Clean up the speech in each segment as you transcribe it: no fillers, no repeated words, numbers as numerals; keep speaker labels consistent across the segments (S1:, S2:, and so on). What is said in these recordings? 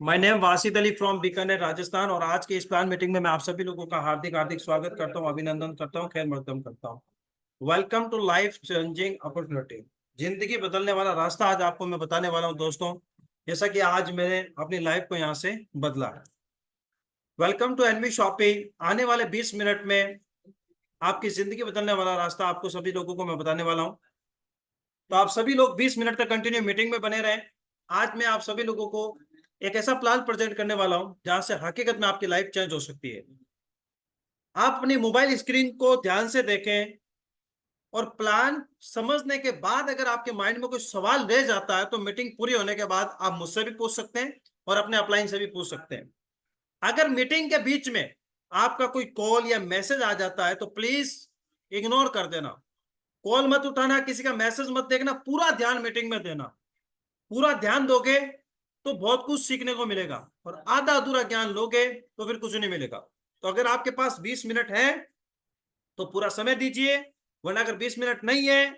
S1: My name Wasid Ali from Bikaner Rajasthan. और आज के इस प्लान मीटिंग में मैं आप सभी लोगों का हार्दिक हार्दिक स्वागत करता हूं, अभिनंदन करता हूं, खैर मकदम करता हूं। Welcome to life changing opportunity. जिंदगी बदलने वाला रास्ता आज आपको मैं बताने वाला हूं दोस्तों, जैसा कि आज मैंने अपनी लाइफ को यहाँ से बदला है। Welcome to NV shopping. आने वाले 20 मिनट में आपकी जिंदगी बदलने वाला रास्ता आपको सभी लोगों को मैं बताने वाला हूँ। तो आप सभी लोग 20 मिनट तक कंटिन्यू मीटिंग में बने रहें। आज मैं आप सभी लोगों को एक ऐसा प्लान प्रेजेंट करने वाला हूं जहां से हकीकत में आपकी लाइफ चेंज हो सकती है। आप अपनी मोबाइल स्क्रीन को ध्यान से देखें और प्लान समझने के बाद अगर आपके माइंड में कोई सवाल रह जाता है तो मीटिंग पूरी होने के बाद आप मुझसे भी पूछ सकते हैं और अपने अपलाइन से भी पूछ सकते हैं। अगर मीटिंग के बीच में आपका कोई कॉल या मैसेज आ जाता है तो प्लीज इग्नोर कर देना। कॉल मत उठाना, किसी का मैसेज मत देखना, पूरा ध्यान मीटिंग में देना। पूरा ध्यान दोगे तो बहुत कुछ सीखने को मिलेगा, और आधा अधूरा ज्ञान लोगे तो फिर कुछ नहीं मिलेगा। तो अगर आपके पास 20 मिनट है तो पूरा समय दीजिए, वरना अगर 20 मिनट नहीं है,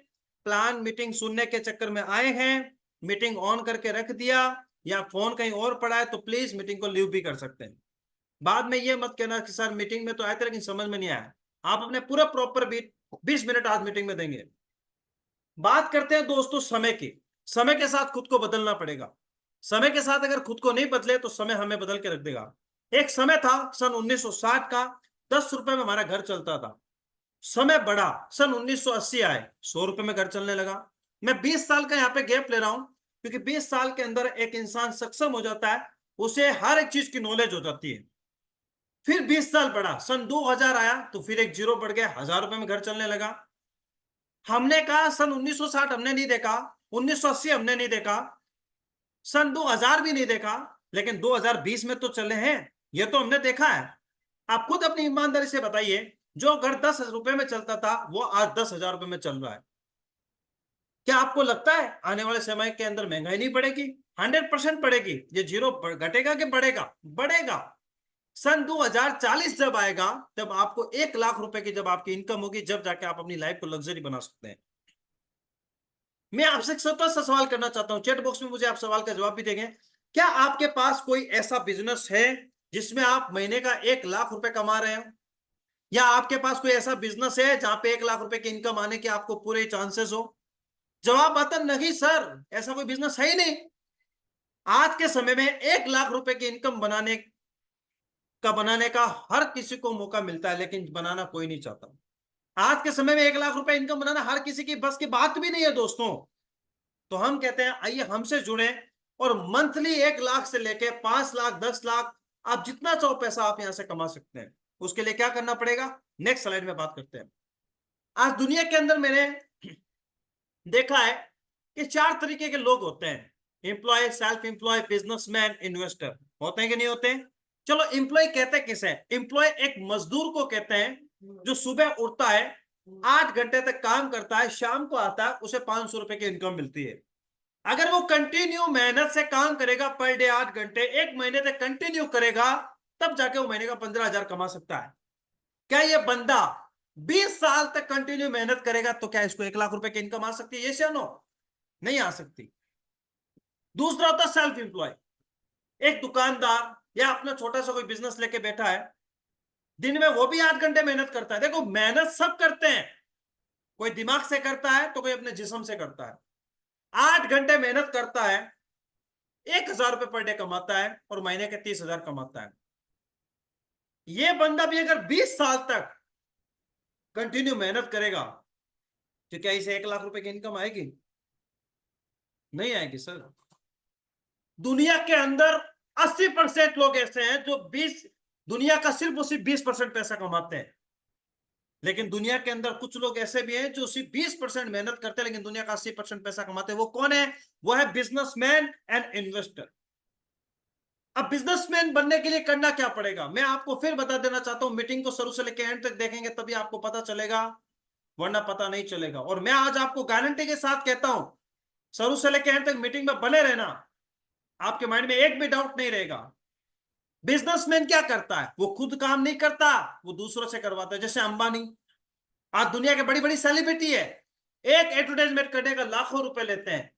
S1: प्लान मीटिंग सुनने के चक्कर में आए हैं, मीटिंग ऑन करके रख दिया या फोन कहीं और पड़ा है, तो प्लीज मीटिंग को लीव भी कर सकते हैं। बाद में ये मत कहना कि सर मीटिंग में तो आए थे लेकिन समझ में नहीं आया। आप अपने पूरा प्रॉपर 20 मिनट आज मीटिंग में देंगे। बात करते हैं दोस्तों समय की। समय के साथ खुद को बदलना पड़ेगा। समय के साथ अगर खुद को नहीं बदले तो समय हमें बदल के रख देगा। एक समय था सन 1960 का, 10 रुपए में हमारा घर चलता था। समय बढ़ा, सन 1980 आए, 100 रुपए में घर चलने लगा। मैं 20 साल का यहाँ पे गैप ले रहा हूं क्योंकि 20 साल के अंदर एक इंसान सक्षम हो जाता है, उसे हर एक चीज की नॉलेज हो जाती है। फिर 20 साल बढ़ा, सन 2000 आया तो फिर एक जीरो बढ़ गया, 1000 रुपए में घर चलने लगा। हमने कहा सन 1960 हमने नहीं देखा, 1980 हमने नहीं देखा, सन 2000 भी नहीं देखा, लेकिन 2020 में तो चले हैं, ये तो हमने देखा है। आप खुद अपनी ईमानदारी से बताइए, जो घर 10 रुपए में चलता था वो आज 10,000 रुपए में चल रहा है। क्या आपको लगता है आने वाले समय के अंदर महंगाई नहीं बढ़ेगी? 100% बढ़ेगी। ये जीरो घटेगा कि बढ़ेगा? बढ़ेगा। सन 2040 जब आएगा तब आपको 1 लाख रुपए की जब आपकी इनकम होगी, जब जाके आप अपनी लाइफ को लग्जरी बना सकते हैं। मैं आपसे एक छोटा सा सवाल करना चाहता हूं, चैट बॉक्स में मुझे आप सवाल का जवाब भी देंगे। क्या आपके पास कोई ऐसा बिजनेस है जिसमें आप महीने का 1 लाख रुपए कमा रहे हो? या आपके पास कोई ऐसा बिजनेस है जहां पे 1 लाख रुपए की इनकम आने के आपको पूरे चांसेस हो? जवाब आता नहीं सर, ऐसा कोई बिजनेस है ही नहीं। आज के समय में 1 लाख रुपए की इनकम बनाने का हर किसी को मौका मिलता है, लेकिन बनाना कोई नहीं चाहता। आज के समय में 1 लाख रुपए इनकम बनाना हर किसी की बस की बात भी नहीं है दोस्तों। तो हम कहते हैं आइए हमसे जुड़े और मंथली 1 लाख से लेके 5 लाख, 10 लाख, आप जितना चाहो पैसा आप यहां से कमा सकते हैं। उसके लिए क्या करना पड़ेगा, नेक्स्ट स्लाइड में बात करते हैं। आज दुनिया के अंदर मैंने देखा है कि 4 तरीके के लोग होते हैं: employ, self employ, businessman, investor. होते हैं कि नहीं होते हैं? चलो एम्प्लॉय कहते हैं किसे? एम्प्लॉय एक मजदूर को कहते हैं जो सुबह उठता है, 8 घंटे तक काम करता है, शाम को आता है, उसे 500 रुपए की इनकम मिलती है। अगर वो कंटिन्यू मेहनत से काम करेगा, पर डे 8 घंटे, 1 महीने तक कंटिन्यू करेगा, तब जाके वो महीने का 15,000 कमा सकता है। क्या ये बंदा 20 साल तक कंटिन्यू मेहनत करेगा तो क्या इसको 1 लाख रुपए की इनकम आ सकती है? ये नो? नहीं आ सकती। दूसरा होता है सेल्फ एम्प्लॉय। एक दुकानदार या अपना छोटा सा कोई बिजनेस लेके बैठा है, दिन में वो भी 8 घंटे मेहनत करता है। देखो मेहनत सब करते हैं, कोई दिमाग से करता है तो कोई अपने जिस्म से करता है। 8 घंटे मेहनत करता है, 1,000 रुपए पर डे कमाता है और महीने के 30,000 कमाता है। ये बंदा भी अगर 20 साल तक कंटिन्यू मेहनत करेगा तो क्या इसे 1 लाख रुपए की इनकम आएगी? नहीं आएगी सर। दुनिया के अंदर 80% लोग ऐसे हैं जो 20, दुनिया का सिर्फ और सिर्फ 20% पैसा कमाते हैं। लेकिन दुनिया के अंदर कुछ लोग ऐसे भी हैं जो सिर्फ 20% मेहनत करते हैं लेकिन दुनिया का 80% पैसा कमाते हैं। वो कौन है? वो है बिजनेसमैन एंड इन्वेस्टर। अब बिजनेसमैन बनने के लिए करना क्या पड़ेगा, मैं आपको फिर बता देना चाहता हूं। मीटिंग को शुरू से लेकर एंड तक देखेंगे तभी आपको पता चलेगा, वरना पता नहीं चलेगा। और मैं आज आपको गारंटी के साथ कहता हूं, शुरू से लेकर एंड तक मीटिंग में बने रहना, आपके माइंड में एक भी डाउट नहीं रहेगा। बिजनेसमैन क्या करता है? वो खुद काम नहीं करता, वो दूसरों से करवाता है। जैसे अंबानी आज दुनिया के बड़ी बड़ी सेलिब्रिटी है, एक एडवर्टाइजमेंट करने का लाखों रुपए लेते हैं,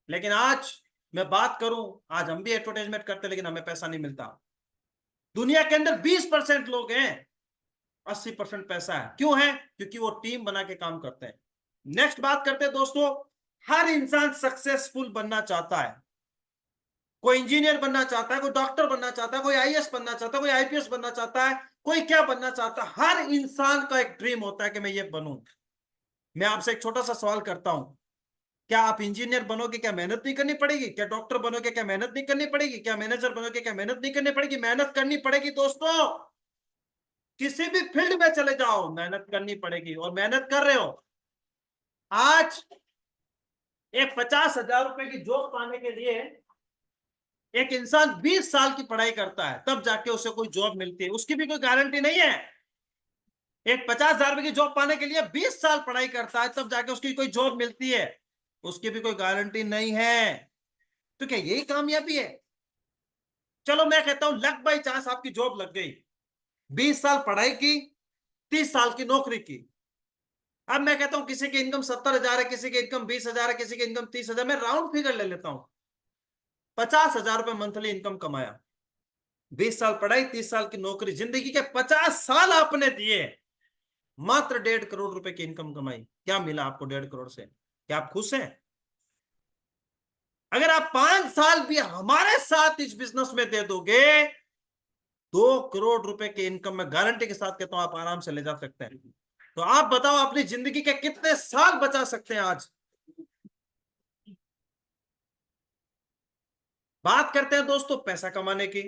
S1: लेकिन आज मैं बात करूं, आज हम भी एडवर्टाइजमेंट करते हैं लेकिन हमें पैसा नहीं मिलता। दुनिया के अंदर 20% लोग हैं, 80% पैसा है। क्यों है? क्योंकि वो टीम बना के काम करते हैं। नेक्स्ट बात करते हैं दोस्तों, हर इंसान सक्सेसफुल बनना चाहता है। कोई इंजीनियर बनना चाहता है, कोई डॉक्टर बनना चाहता है, कोई आईएएस बनना चाहता है, कोई आईपीएस बनना चाहता है, कोई क्या बनना चाहता है। हर इंसान का एक ड्रीम होता है कि मैं ये बनूं। मैं आपसे एक छोटा सा सवाल करता हूं, क्या आप इंजीनियर बनोगे, क्या मेहनत नहीं करनी पड़ेगी? क्या डॉक्टर बनोगे, क्या मेहनत नहीं करनी पड़ेगी? क्या मैनेजर बनोगे, क्या मेहनत नहीं करनी पड़ेगी? मेहनत करनी पड़ेगी दोस्तों। किसी भी फील्ड में चले जाओ, मेहनत करनी पड़ेगी, और मेहनत कर रहे हो। आज एक 50,000 रुपए की जॉब पाने के लिए एक इंसान 20 साल की पढ़ाई करता है, तब जाके उसे कोई जॉब मिलती है। उसकी भी कोई गारंटी नहीं है। एक 50,000 रुपए की जॉब पाने के लिए 20 साल पढ़ाई करता है, तब जाके उसकी कोई जॉब मिलती है। उसकी भी कोई गारंटी नहीं है। तो क्या यही कामयाबी है? चलो मैं कहता हूं लक बाई चांस आपकी जॉब लग गई, 20 साल पढ़ाई की, 30 साल की नौकरी की। अब मैं कहता हूं किसी की इनकम 70,000 है, किसी की इनकम 20,000 है, किसी की इनकम 30,000, मैं राउंड फिगर ले लेता हूं, 50,000 रुपए मंथली इनकम कमाया, 20 साल पढ़ाई, 30 साल की नौकरी, जिंदगी के 50 साल आपने दिए, मात्र 1.5 करोड़ रुपए की इनकम कमाई। क्या मिला आपको 1.5 करोड़ से? क्या आप खुश हैं? अगर आप 5 साल भी हमारे साथ इस बिजनेस में दे दोगे, 2 करोड़ रुपए की इनकम में गारंटी के साथ कहता हूं आप आराम से ले जा सकते हैं। तो आप बताओ अपनी जिंदगी के कितने साल बचा सकते हैं आज? बात करते हैं दोस्तों पैसा कमाने की।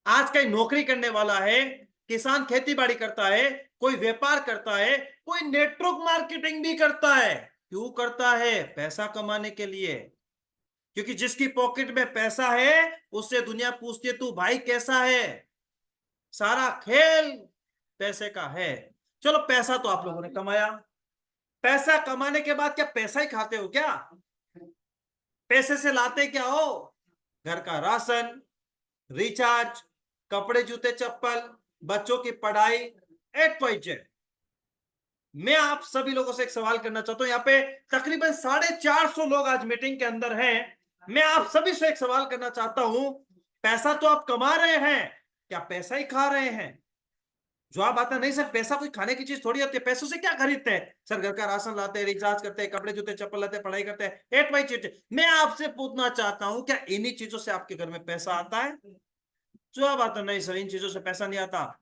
S1: आज कहीं नौकरी करने वाला है, किसान खेती बाड़ी करता है, कोई व्यापार करता है, कोई नेटवर्क मार्केटिंग भी करता है। क्यों करता है? पैसा कमाने के लिए। क्योंकि जिसकी पॉकेट में पैसा है उससे दुनिया पूछती है तू भाई कैसा है। सारा खेल पैसे का है। चलो पैसा तो आप लोगों ने कमाया, पैसा कमाने के बाद क्या पैसा ही खाते हो क्या? पैसे से लाते क्या हो? घर का राशन, रिचार्ज, कपड़े जूते चप्पल, बच्चों की पढ़ाई, एट वाई जेड। मैं आप सभी लोगों से एक सवाल करना चाहता हूं, यहाँ पे तकरीबन 450 लोग आज मीटिंग के अंदर हैं। मैं आप सभी से एक सवाल करना चाहता हूं, पैसा तो आप कमा रहे हैं, क्या पैसा ही खा रहे हैं? जवाब आता नहीं सर, पैसा कोई खाने की चीज थोड़ी होती है, पैसों से क्या खरीदते हैं सर? घर का राशन लाते हैं, रिचार्ज करते हैं, कपड़े जूते चप्पल लाते हैं, पढ़ाई करते हैं, एट वाई जेड। मैं आपसे पूछना चाहता हूं, क्या इन्हीं चीजों से आपके घर में पैसा आता है? जवाब आता नहीं सर, इन चीजों से पैसा नहीं आता।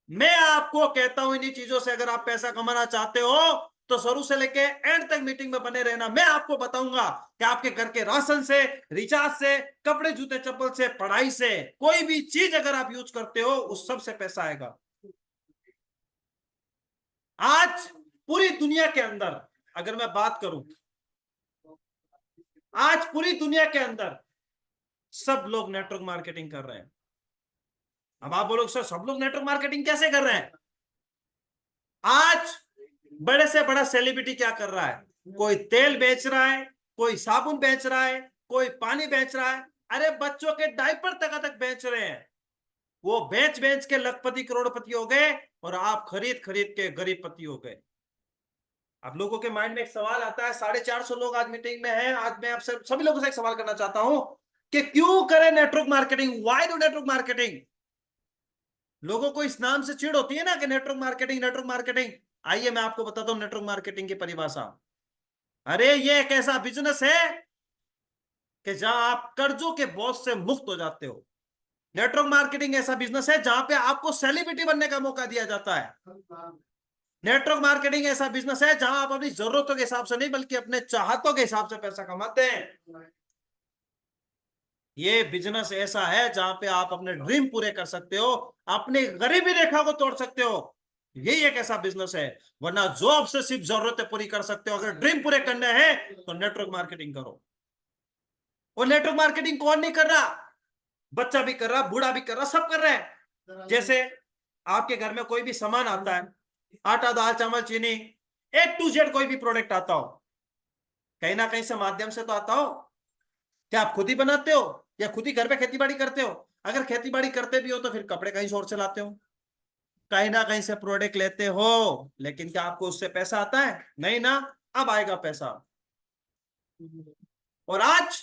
S1: मैं आपको कहता हूं इन्हीं चीजों से अगर आप पैसा कमाना चाहते हो तो शुरू से लेके एंड तक मीटिंग में बने रहना। मैं आपको बताऊंगा कि आपके घर के राशन से, रिचार्ज से, कपड़े जूते चप्पल से, पढ़ाई से, कोई भी चीज अगर आप यूज करते हो उस सब से पैसा आएगा। आज पूरी दुनिया के अंदर अगर मैं बात करूं, आज पूरी दुनिया के अंदर सब लोग नेटवर्क मार्केटिंग कर रहे हैं। अब आप बोलोगे सर सब लोग नेटवर्क मार्केटिंग कैसे कर रहे हैं? आज बड़े से बड़ा सेलिब्रिटी क्या कर रहा है? कोई तेल बेच रहा है, कोई साबुन बेच रहा है, कोई पानी बेच रहा है, अरे बच्चों के डायपर तक बेच रहे हैं। वो बेच बेच के लखपति करोड़पति हो गए और आप खरीद खरीद के गरीबपति हो गए। अब लोगों के माइंड में एक सवाल आता है, 450 लोग आज मीटिंग में हैं। आज मैं आपसे सभी लोगों से एक सवाल करना चाहता हूं कि क्यों करें network marketing? Why do network marketing? लोगों को इस नाम से चिढ़ होती है ना कि नेटवर्क मार्केटिंग, नेटवर्क मार्केटिंग। आइए मैं आपको बताता हूं नेटवर्क मार्केटिंग की परिभाषा। अरे ये एक ऐसा बिजनेस है कि जहां आप कर्जों के बोझ से मुक्त हो जाते हो। नेटवर्क मार्केटिंग ऐसा बिजनेस है जहां पे आपको सेलिब्रिटी बनने का मौका दिया जाता है। नेटवर्क मार्केटिंग ऐसा बिजनेस है जहां आप अपनी जरूरतों के हिसाब से नहीं बल्कि अपने चाहतों के हिसाब से पैसा कमाते हैं। ये बिजनेस ऐसा है जहां पे आप अपने ड्रीम पूरे कर सकते हो, अपनी गरीबी रेखा को तोड़ सकते हो। यही एक ऐसा बिजनेस है। वरना जॉब से सिर्फ जरूरतें पूरी कर सकते हो, अगर ड्रीम पूरे करने हैं तो नेटवर्क मार्केटिंग करो। और नेटवर्क मार्केटिंग कौन नहीं कर रहा? बच्चा भी कर रहा, बूढ़ा भी कर रहा, सब कर रहे हैं। जैसे आपके घर में कोई भी सामान आता है, आटा, दाल, चावल, चीनी, A to Z कोई भी प्रोडक्ट आता हो, कहीं ना कहीं से माध्यम से तो आता हो। क्या आप खुद ही बनाते हो या खुद ही घर पे खेती बाड़ी करते हो? अगर खेती बाड़ी करते भी हो तो फिर कपड़े कहीं से और से लाते हो, कहीं ना कहीं से प्रोडक्ट लेते हो। लेकिन क्या आपको उससे पैसा आता है? नहीं ना। अब आएगा पैसा। और आज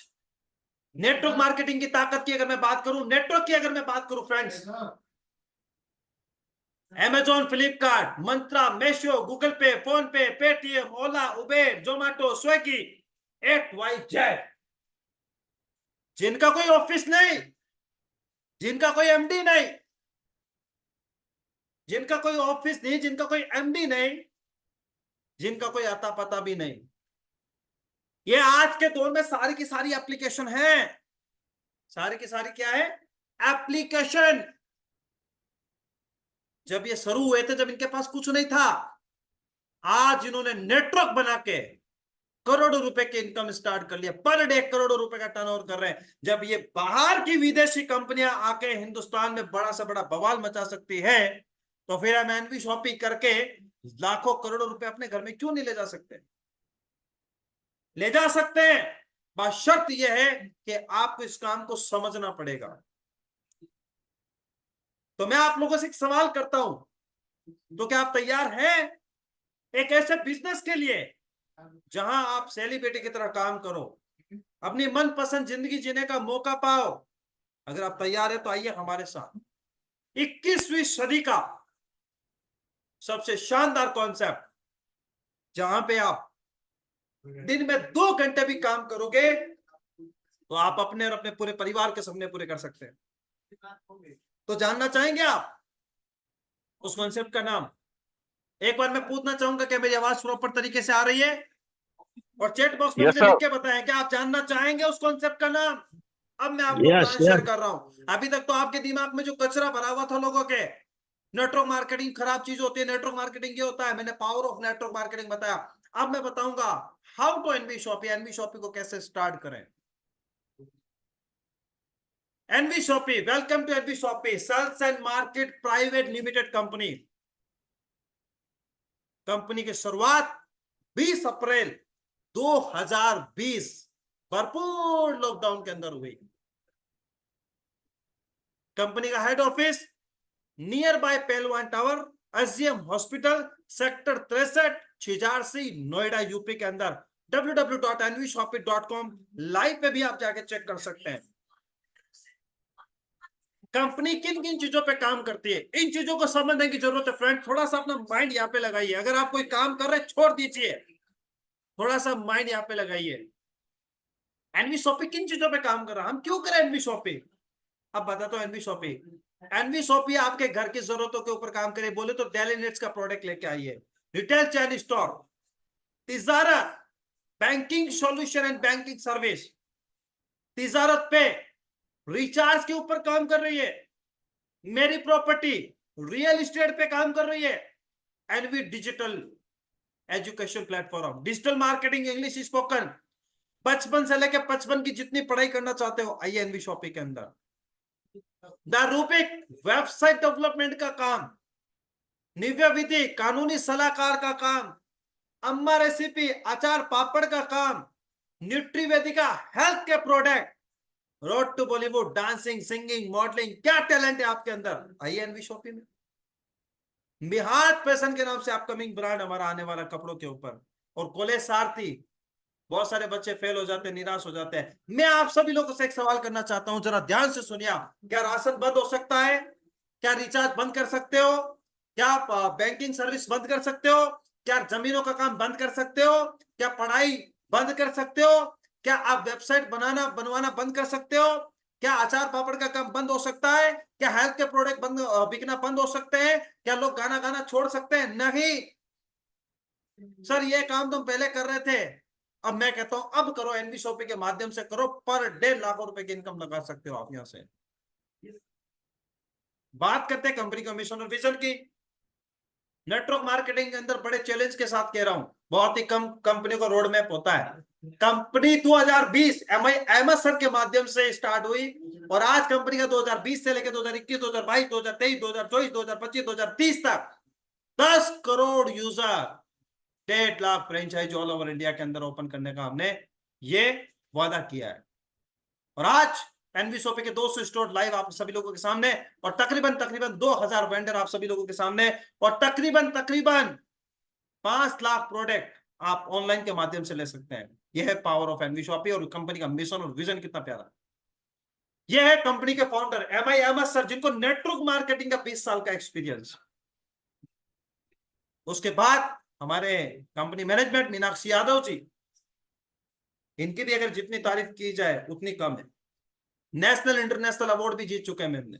S1: नेटवर्क मार्केटिंग की ताकत की अगर मैं बात करूं, नेटवर्क की अगर मैं बात करूं फ्रेंड्स, Amazon, फ्लिपकार्ट, मंत्रा, मेशो, गूगल पे, फोन पे, पेटीएम, ओला, उबेर, जोमेटो, स्विगी, XYZ, जिनका कोई ऑफिस नहीं, जिनका कोई एमडी नहीं, जिनका कोई ऑफिस नहीं, जिनका कोई एमडी नहीं, जिनका कोई अता पता भी नहीं, ये आज के दौर में सारी की सारी एप्लीकेशन है। सारी की सारी क्या है? एप्लीकेशन। जब ये शुरू हुए थे, जब इनके पास कुछ नहीं था, आज इन्होंने नेटवर्क बना के करोड़ों रुपए की इनकम स्टार्ट कर लिया, पर डे करोड़ों रुपए का टर्नओवर कर रहे हैं। जब ये बाहर की विदेशी कंपनियां आके हिंदुस्तान में बड़ा से बड़ा बवाल मचा सकती है, तो फिर हम एनवी शॉपिंग करके लाखों करोड़ों रुपए अपने घर में क्यों नहीं ले जा सकते? ले जा सकते हैं, बस शर्त यह है कि आपको इस काम को समझना पड़ेगा। तो मैं आप लोगों से एक सवाल करता हूं, तो क्या आप तैयार हैं एक ऐसे बिजनेस के लिए जहां आप सेलिब्रिटी की तरह काम करो, अपनी मनपसंद जिंदगी जीने का मौका पाओ? अगर आप तैयार है तो आइए हमारे साथ 21वीं सदी का सबसे शानदार कॉन्सेप्ट, जहां पे आप दिन में 2 घंटे भी काम करोगे तो आप अपने और अपने पूरे परिवार के सपने पूरे कर सकते हैं। तो जानना चाहेंगे आप उस कॉन्सेप्ट का नाम? एक बार मैं पूछना चाहूंगा कि मेरी आवाज प्रॉपर तरीके से आ रही है, और चैट बॉक्स में
S2: यस
S1: मुझे
S2: सर।
S1: लिख के बताएं क्या आप जानना चाहेंगे उस कॉन्सेप्ट का नाम? अब मैं आपको
S2: यस
S1: प्लान शेयर
S2: यस।
S1: कर रहा हूं। अभी तक तो आपके दिमाग में जो कचरा भरा हुआ था लोगों के, नेटवर्क मार्केटिंग खराब चीज होती है, नेटवर्क मार्केटिंग ये होता है, मैंने पावर ऑफ नेटवर्क मार्केटिंग बताया। अब मैं बताऊंगा how to NV shopping, NV shopping को कैसे स्टार्ट करें। NV shopping, welcome to NV shopping sales and market private limited company. Company की शुरुआत 20 अप्रैल 2020 भरपूर लॉकडाउन के अंदर हुई। कंपनी का हेड ऑफिस नियर बाय पहलवान tower, SGM hospital, sector 63, Chhijarsi, Noida, UP के अंदर। www.nvshopit.com लाइव पे भी आप जाके चेक कर सकते हैं कंपनी किन किन चीजों पे काम करती है। इन चीजों को समझने की जरूरत है फ्रेंड। थोड़ा सा अपना माइंड यहाँ पे लगाइए। अगर आप कोई काम कर रहे हैं छोड़ दीजिए, थोड़ा सा माइंड यहाँ पे लगाइए। एनवी शॉपिंग किन चीजों पे काम कर रहा है, हम क्यों करें एनवी शॉपिंग? अब बताता हूँ। एनवी शॉपिंग, एनवी शॉपिंग आपके घर की जरूरतों के ऊपर काम करे, बोले तो डेली नीड्स का प्रोडक्ट लेके आइए, रिटेल चैन स्टोर, तिजारत, banking solution and banking service. तिजारत पे रिचार्ज के ऊपर काम कर रही है, मेरी प्रॉपर्टी रियल एस्टेट पे काम कर रही है। NV digital education platform, digital marketing, English spoken, बचपन से लेकर 55 की जितनी पढ़ाई करना चाहते हो आइए एनवी शॉपिंग के अंदर। द रूपिक वेबसाइट डेवलपमेंट का काम, निव्या विधि कानूनी सलाहकार का काम, अम्मा रेसिपी अचार पापड़ का काम, न्यूट्रीवेदिका हेल्थ के product, road to Bollywood dancing singing modelling, क्या टैलेंट है आपके अंदर आइए एनवी शॉपिंग में। बिहार फैशन के नाम से अपकमिंग ब्रांड हमारा आने वाला कपड़ों के ऊपर। और कॉलेज सारथी, बहुत सारे बच्चे फेल हो जाते हैं, निराश हो जाते हैं। मैं आप सभी लोगों से एक सवाल करना चाहता हूं, जरा ध्यान से सुनिए। क्या राशन बंद हो सकता है? क्या रिचार्ज बंद कर सकते हो? क्या आप बैंकिंग सर्विस बंद कर सकते हो? क्या जमीनों का काम बंद कर सकते हो? क्या पढ़ाई बंद कर सकते हो? क्या आप वेबसाइट बनवाना बंद कर सकते हो? क्या अचार पापड़ का काम बंद हो सकता है? क्या हेल्थ के प्रोडक्ट बंद बिकना बंद हो सकते हैं? क्या लोग गाना गाना छोड़ सकते हैं? नहीं सर, ये काम तुम पहले कर रहे थे, अब मैं कहता हूं अब करो, एनवी शॉपिंग के माध्यम से करो, पर डे लाखों रुपए की इनकम लगा सकते हो आप यहां से। बात करते हैं कंपनी का मिशन और विजन की। नेटवर्क मार्केटिंग के अंदर बड़े चैलेंज के साथ कह रहा हूं, बहुत ही कम कंपनी को रोड मैप होता है। कंपनी 2020 एमएस सर के माध्यम से स्टार्ट हुई, और आज कंपनी का 2020 से लेकर 2021, 2022, 2023, 2024, 2025, 2030 तक 10 crore user, 1.5 lakh franchise all over India के अंदर ओपन करने का हमने ये वादा किया है। और आज एनवी शॉपिंग के 200 स्टोर लाइव आप सभी लोगों के सामने, और तकरीबन 2000 वेंडर आप सभी लोगों के सामने, और तकरीबन 5 लाख प्रोडक्ट आप ऑनलाइन के माध्यम से ले सकते हैं। यह है पावर ऑफ एनवी शॉपिंग, और कंपनी का मिशन और विजन कितना प्यारा। ये है कंपनी के फाउंडर MI अहमद सर, जिनको नेटवर्क मार्केटिंग का 20 साल का एक्सपीरियंस। उसके बाद हमारे कंपनी मैनेजमेंट मीनाक्षी यादव जी, इनकी भी अगर जितनी तारीफ की जाए उतनी कम है। नेशनल इंटरनेशनल अवार्ड भी जीत चुके हैं मैम ने।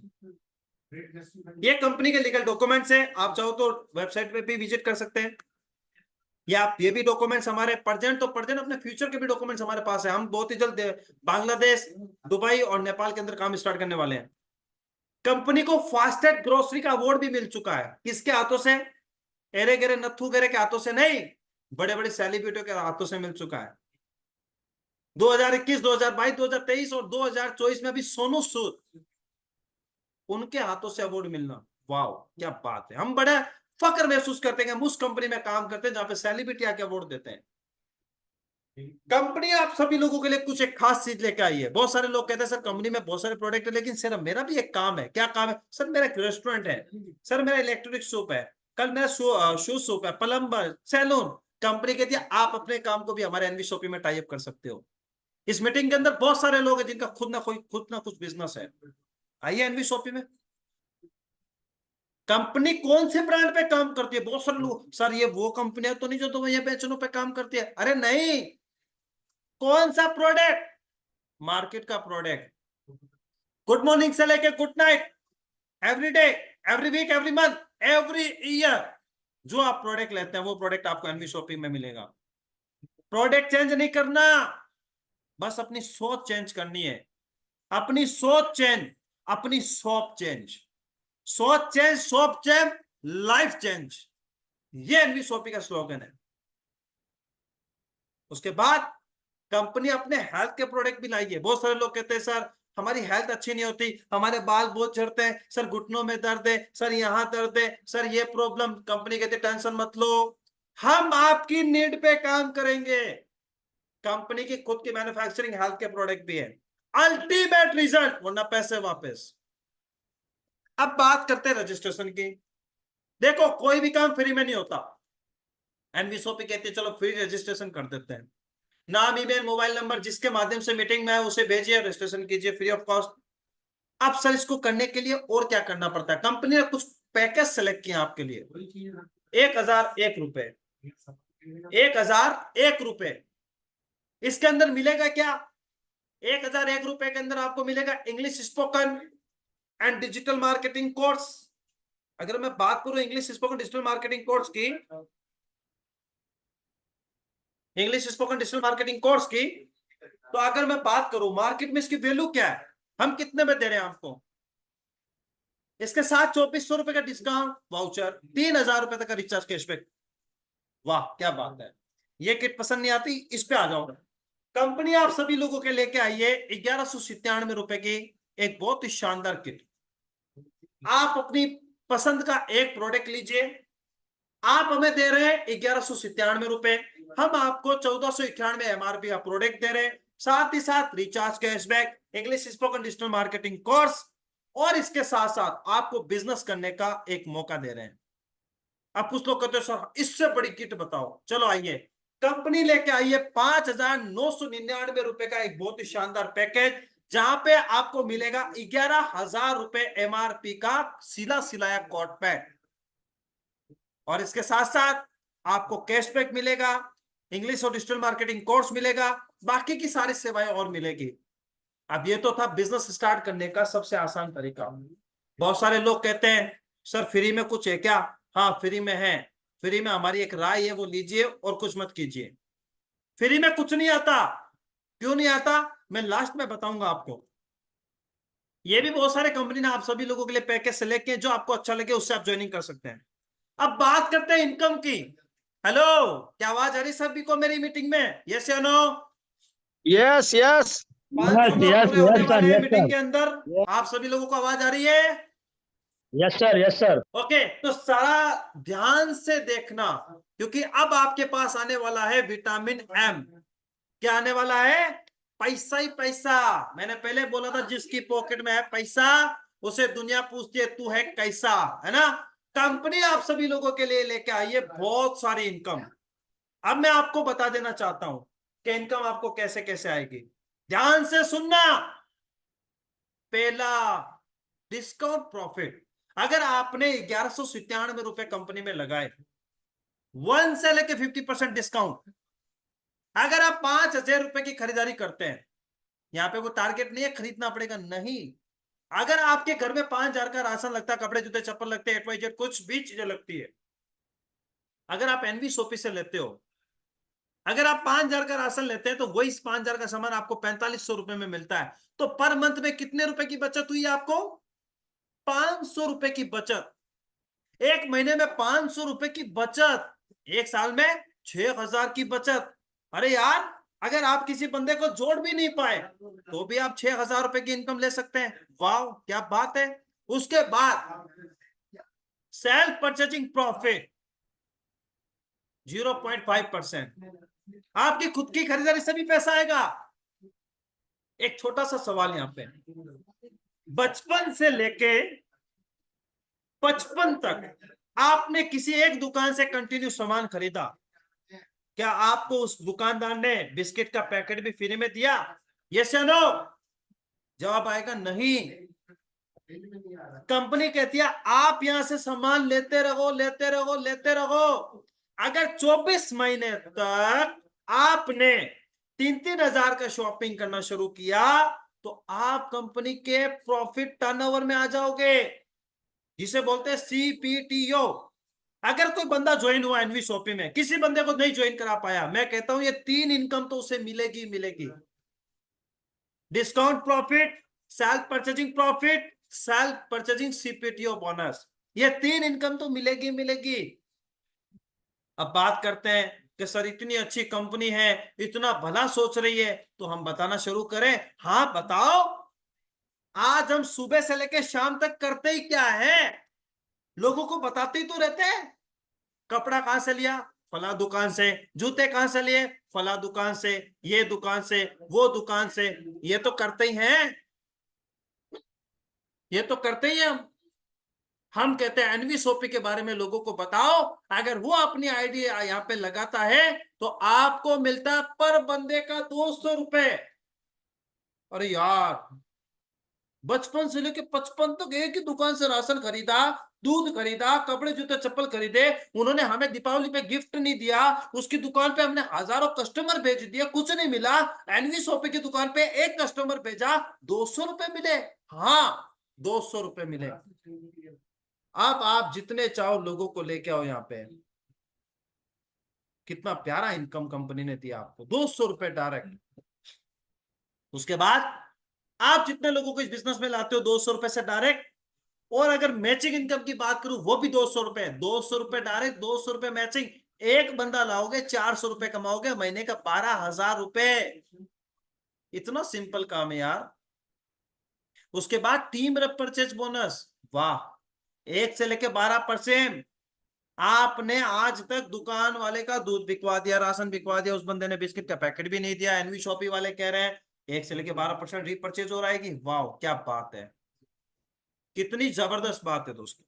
S1: ये कंपनी के लीगल डॉक्यूमेंट्स है, आप चाहो तो वेबसाइट पे भी विजिट कर सकते हैं, या आप ये भी डॉक्यूमेंट्स हमारे प्रेजेंट तो प्रेजेंट, अपने फ्यूचर के भी डॉक्यूमेंट्स हमारे पास है। हम बहुत ही जल्द बांग्लादेश, दुबई और नेपाल के अंदर काम स्टार्ट करने वाले हैं। कंपनी को फास्टेस्ट ग्रोसरी का अवार्ड भी मिल चुका है। किसके हाथों से? एरे गेरे नथु गेरे के हाथों से नहीं, बड़े बड़े सेलिब्रिटियों के हाथों से मिल चुका है। 2021, 2022, 2023 और 2024 में अभी सोनू सूद, उनके हाथों से अवार्ड मिलना, वाह क्या बात है। हम बड़ा फक्र महसूस करते हैं कि हम उस कंपनी में काम करते हैं जहां पे सेलिब्रिटी आके अवार्ड देते हैं। कंपनी आप सभी लोगों के लिए कुछ एक खास चीज लेके आई है। बहुत सारे लोग कहते हैं सर कंपनी में बहुत सारे प्रोडक्ट है, लेकिन सर मेरा भी एक काम है। क्या काम है सर? मेरा एक रेस्टोरेंट है सर, मेरा इलेक्ट्रॉनिक शॉप है, कल मेरा शू शॉप है, प्लम्बर, सैलून। कंपनी कहती है आप अपने काम को भी हमारे एनवी शॉपी में टाई अप कर सकते हो। इस मीटिंग के अंदर बहुत सारे लोग हैं जिनका खुद ना कुछ बिजनेस है। आइए एनवी शॉपी में। कंपनी कौन से ब्रांड पे काम करती है? बहुत सारे लोग सर ये वो कंपनी है तो नहीं जो तो ये बेचनों पे काम करती है। अरे नहीं, कौन सा प्रोडक्ट? मार्केट का प्रोडक्ट। गुड मॉर्निंग से लेके good night, every day, every week, every month, every year, जो आप प्रोडक्ट लेते हैं वो प्रोडक्ट आपको एनवी शॉपिंग में मिलेगा। प्रोडक्ट चेंज नहीं करना, बस अपनी सोच चेंज करनी है। अपनी सोच चेंज, अपनी शॉप चेंज, सोच change, shop change, life change, ये एनवी शॉपिंग का स्लोगन है। उसके बाद कंपनी अपने हेल्थ के प्रोडक्ट भी लाई है। बहुत सारे लोग कहते हैं सर हमारी हेल्थ अच्छी नहीं होती, हमारे बाल बहुत झड़ते हैं, सर घुटनों में दर्द है, सर यहाँ दर्द है, सर ये प्रॉब्लम। कंपनी कहती है टेंशन मत लो, हम आपकी नीड पे काम करेंगे। कंपनी की खुद की मैन्युफैक्चरिंग हेल्थ के प्रोडक्ट भी है। अल्टीमेट रिजल्ट वरना पैसे वापस। अब बात करते हैं रजिस्ट्रेशन की। देखो कोई भी काम फ्री में नहीं होता। एनवीसोपी कहती है चलो फ्री रजिस्ट्रेशन कर देते हैं। नाम, ईमेल, मोबाइल नंबर जिसके माध्यम से मीटिंग में है उसे भेजिए, रजिस्ट्रेशन कीजिए फ्री ऑफ कॉस्ट। अब सर इसको करने के लिए और क्या करना पड़ता है? कंपनी ने कुछ पैकेज सेलेक्ट किए आपके लिए। 1001 रुपए, 1001 रुपए। इसके अंदर मिलेगा क्या? 1001 रुपए के अंदर आपको मिलेगा English spoken and digital marketing course. अगर मैं बात करूं English spoken digital marketing course की, English spoken digital marketing course की, तो अगर मैं बात करूं मार्केट में इसकी वैल्यू क्या है, हम कितने में दे रहे हैं आपको? इसके साथ 2400 रुपए का डिस्काउंट वाउचर, 3000 रुपए तक का रिचार्ज कैशबैक। वाह क्या बात है। ये किट पसंद नहीं आती? इस पे आ जाओ। कंपनी आप सभी लोगों के लेके आई है 1197 रुपए की एक बहुत ही शानदार किट। आप अपनी पसंद का एक प्रोडक्ट लीजिए। आप हमें दे रहे हैं 1197 रुपए, हम आपको 1491 MRP का प्रोडक्ट दे रहे हैं, साथ ही साथ recharge cashback, English spoken digital marketing course, और इसके साथ साथ आपको बिजनेस करने का एक मौका दे रहे हैं। अब कुछ लोग कहते हैं सर इससे बड़ी किट बताओ। चलो आइए, कंपनी लेके आई है 5,999 रुपए का एक बहुत ही शानदार पैकेज, जहां पे आपको मिलेगा 11,000 रुपए MRP का सिला सिलाया कोट पैक, और इसके साथ साथ आपको कैशबैक मिलेगा, इंग्लिश और डिजिटल मार्केटिंग कोर्स मिलेगा, बाकी की सारी सेवाएं और मिलेगी। अब ये तो था बिजनेस स्टार्ट करने का सबसे आसान तरीका। बहुत सारे लोग कहते हैं सर फ्री में कुछ है क्या? हाँ फ्री में है। फ्री में हमारी एक राय है, वो लीजिए और कुछ मत कीजिए। फ्री में कुछ नहीं आता। क्यों नहीं आता? मैं लास्ट में बताऊंगा आपको। ये भी बहुत सारे कंपनी ने आप सभी लोगों के लिए पैकेज सेलेक्ट किए, जो आपको अच्छा लगे उससे आप ज्वाइनिंग कर सकते हैं। अब बात करते हैं इनकम की। हेलो, क्या आवाज आ रही सभी को मेरी मीटिंग में? यस या नो?
S2: यस यस
S1: 500
S3: यस
S1: लोग
S3: यस
S1: पूरे होने
S3: यस
S1: वाले
S3: सर,
S1: हैं
S3: यस
S1: मीटिंग
S3: सर,
S1: के अंदर। आप सभी लोगों को आवाज आ रही है?
S3: Yes sir, yes sir.
S1: Okay, तो सारा ध्यान से देखना, क्योंकि अब आपके पास आने वाला है विटामिन एम। क्या आने वाला है? पैसा ही पैसा। मैंने पहले बोला था जिसकी पॉकेट में है पैसा उसे दुनिया पूछती है तू है कैसा, है ना? कंपनी आप सभी लोगों के लिए लेके आई है बहुत सारी इनकम। अब मैं आपको बता देना चाहता हूं कि इनकम आपको कैसे कैसे आएगी। ध्यान से सुनना। पहला डिस्काउंट प्रॉफिट। अगर आपने 1197 रुपए कंपनी में लगाए 1 से लेके 50% डिस्काउंट, अगर आप 5,000 रुपए की खरीदारी करते हैं, यहां पे कोई टारगेट नहीं है खरीदना पड़ेगा, नहीं। अगर आपके घर में 5,000 का राशन लगता है, कपड़े जूते चप्पल लगते हैं, XYZ कुछ भी चीजें लगती है, अगर आप एनवी शॉपी से लेते हो, अगर आप 5,000 का राशन लेते हैं तो वही 5,000 का सामान आपको 4,500 रुपए में मिलता है। तो पर मंथ में कितने रुपए की बचत हुई आपको? 500 रुपए की बचत। एक महीने में 500 रुपए की बचत, एक साल में 6,000 की बचत। अरे यार, अगर आप किसी बंदे को जोड़ भी नहीं पाए तो भी आप 6,000 रुपए की इनकम ले सकते हैं। वाह, क्या बात है। उसके बाद सेल्फ परचेजिंग प्रॉफिट 0.5%। आपकी खुद की खरीदारी से भी पैसा आएगा। एक छोटा सा सवाल यहां पे, बचपन से लेके 55 तक आपने किसी एक दुकान से कंटिन्यू सामान खरीदा, क्या आपको उस दुकानदार ने बिस्किट का पैकेट भी फ्री में दिया? यस या नो? जवाब आएगा नहीं। कंपनी कहती है आप यहां से सामान लेते रहो, लेते रहो, लेते रहो। अगर 24 महीने तक आपने 3-3 हजार का शॉपिंग करना शुरू किया तो आप कंपनी के प्रॉफिट टर्नओवर में आ जाओगे, जिसे बोलते हैं CPTO। अगर कोई बंदा ज्वाइन हुआ एनवी शॉपी में, किसी बंदे को नहीं ज्वाइन करा पाया, मैं कहता हूं ये 3 इनकम तो उसे मिलेगी मिलेगी। Discount profit, self purchasing profit, self purchasing CPTO bonus, ये 3 इनकम तो मिलेगी मिलेगी। अब बात करते हैं कि सर इतनी अच्छी कंपनी है, इतना भला सोच रही है, तो हम बताना शुरू करें? हाँ बताओ। आज हम सुबह से लेकर शाम तक करते ही क्या है? लोगों को बताते ही तो रहते हैं। कपड़ा कहां से लिया? फला दुकान से। जूते कहां से लिए? फला दुकान से। ये दुकान से, वो दुकान से। ये तो करते ही हैं, ये तो करते ही हैं हम कहते हैं एनवी शॉपी के बारे में लोगों को बताओ। अगर वो अपनी आइडिया यहां पे लगाता है तो आपको मिलता है पर बंदे का 200 रुपए। अरे यार, बचपन से लेके 55 तक एक ही दुकान से राशन खरीदा, दूध खरीदा, कपड़े जूते चप्पल खरीदे, उन्होंने हमें दीपावली पे गिफ्ट नहीं दिया, उसकी दुकान पे हमने हजारों कस्टमर भेज दिए, कुछ नहीं मिला। एनवी शॉपी की दुकान पे एक कस्टमर भेजा, 200 रुपए मिले। हाँ, 200 रुपए मिले। अब आप जितने चाहो लोगों को लेके आओ यहाँ पे। कितना प्यारा इनकम कंपनी ने दिया आपको, 200 रुपए डायरेक्ट। उसके बाद आप जितने लोगों को इस बिजनेस में लाते हो 200 रुपए से डायरेक्ट, और अगर मैचिंग इनकम की बात करूं वो भी 200 रुपए, 200 रुपए डायरेक्ट, 200 रुपए मैचिंग। एक बंदा लाओगे 400 रुपए कमाओगे, महीने का 12,000 रुपए। इतना सिंपल काम है यार। उसके बाद टीम परचेज बोनस, वाह, 1 से लेके 12%। आपने आज तक दुकान वाले का दूध बिकवा दिया, राशन बिकवा दिया, उस बंदे ने बिस्किट का पैकेट भी नहीं दिया, एनवी शॉपी वाले कह रहे हैं 1 से लेके 12% रीपरचेज हो रहेगी। वाह, क्या बात है, कितनी जबरदस्त बात है दोस्तों।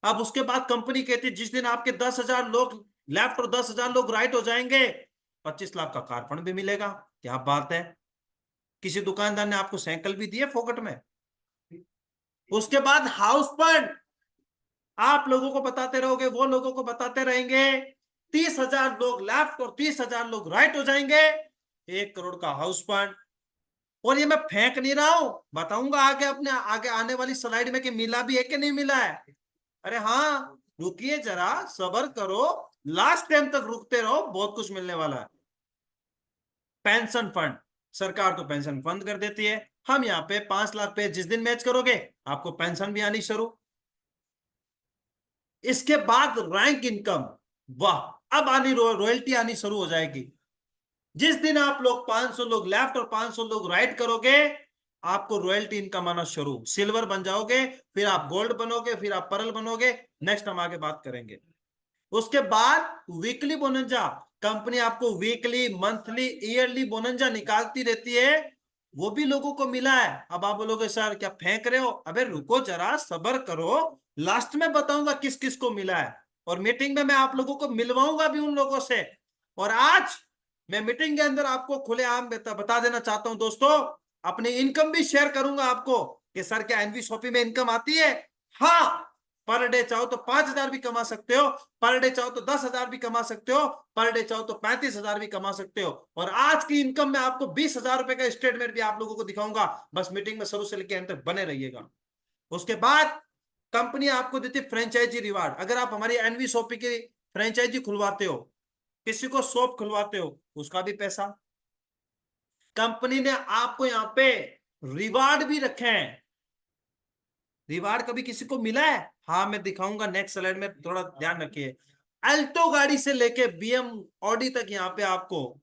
S1: अब उसके बाद कंपनी कहती है जिस दिन आपके 10,000 लोग लेफ्ट और 10,000 लोग राइट हो जाएंगे 25 लाख का कार फंड भी मिलेगा। क्या बात है। किसी दुकानदार ने आपको साइकिल भी दी है फोकट में। उसके बाद हाउस फंड, आप लोगों को बताते रहोगे, वो लोगों को बताते रहेंगे, 30,000 लोग लेफ्ट और 30,000 लोग राइट हो जाएंगे, 1 करोड़ का हाउस फंड। और ये मैं फेंक नहीं रहा हूं, बताऊंगा आगे अपने आगे आने वाली स्लाइड में कि मिला भी है कि नहीं मिला है। अरे हाँ, रुकिए जरा, सब्र करो, लास्ट टाइम तक रुकते रहो, बहुत कुछ मिलने वाला है। पेंशन फंड, सरकार तो पेंशन फंड कर देती है। हम यहाँ पे 5 लाख पे जिस दिन मैच करोगे आपको पेंशन भी आनी शुरू। इसके बाद रैंक इनकम, वाह, अब आनी रॉयल्टी आनी शुरू हो जाएगी। जिस दिन आप लोग 500 लोग लेफ्ट और 500 लोग राइट करोगे आपको रॉयल्टी इनकम आना शुरू, सिल्वर बन जाओगे, फिर आप गोल्ड बनोगे, फिर आप पर्ल बनोगे। नेक्स्ट हम आगे बात करेंगे। उसके बाद वीकली बोनंजा, कंपनी आपको वीकली, मंथली, ईयरली बोनंजा निकालती रहती है, वो भी लोगों को मिला है। अब आप बोलोगे सर क्या फेंक रहे हो? अबे रुको जरा, सब्र करो, लास्ट में बताऊंगा किस किस को मिला है, और मीटिंग में मैं आप लोगों को मिलवाऊंगा भी उन लोगों से। और आज मैं मीटिंग के अंदर आपको खुलेआम बता देना चाहता हूं दोस्तों, अपनी इनकम भी शेयर करूंगा आपको कि सर क्या एनवी शॉपिंग में इनकम आती है। हाँ, पर डे चाहो तो 5,000 भी कमा सकते हो, पर डे चाहो तो 10,000 भी कमा सकते हो, पर डे चाहो तो 35,000 भी कमा सकते हो। और आज की इनकम में आपको 20,000 रुपए का स्टेटमेंट भी आप लोगों को दिखाऊंगा। बस मीटिंग में शुरू से लेकर अंत तक बने रहिएगा। उसके बाद कंपनी आपको देती फ्रेंचाइजी रिवार्ड। अगर आप हमारी एनवी शॉपिंग की फ्रेंचाइजी खुलवाते हो, किसी को शॉप खुलवाते हो, उसका भी पैसा। कंपनी ने आपको यहां पे रिवार्ड भी रखे हैं। रिवार्ड कभी किसी को मिला है? हाँ, मैं दिखाऊंगा नेक्स्ट स्लाइड में, थोड़ा ध्यान रखिए। अल्टो गाड़ी से लेके बीएम ऑडी तक यहाँ पे आपको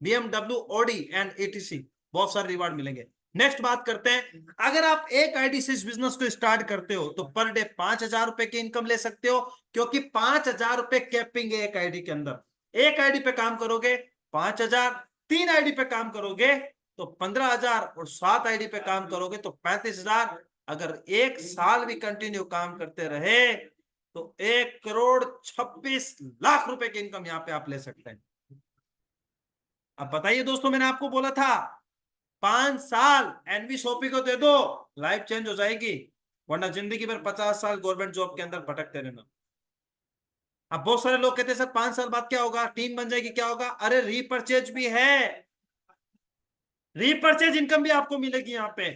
S1: BMW ऑडी एंड एटीसी बहुत सारे रिवार्ड मिलेंगे। नेक्स्ट बात करते हैं, अगर आप एक आईडी से इस बिजनेस को स्टार्ट करते हो तो पर डे 5,000 रुपए की इनकम ले सकते हो, क्योंकि 5,000 रुपए कैपिंग है एक आईडी के अंदर। एक आईडी पे काम करोगे 5,000, 3 आईडी पे काम करोगे तो 15,000, और 7 आईडी पे काम करोगे तो 35,000। अगर 1 साल भी कंटिन्यू काम करते रहे तो 1,26,00,000 रुपए की इनकम यहां पे आप ले सकते हैं। अब बताइए दोस्तों, मैंने आपको बोला था 5 साल एनवी शॉपी को दे दो, लाइफ चेंज हो जाएगी, वरना जिंदगी भर 50 साल गवर्नमेंट जॉब के अंदर भटकते रहना। अब बहुत सारे लोग कहते हैं सर 5 साल बाद क्या होगा, टीम बन जाएगी, क्या होगा? अरे रीपर्चेज भी है, रीपर्चेज इनकम भी आपको मिलेगी यहाँ पे।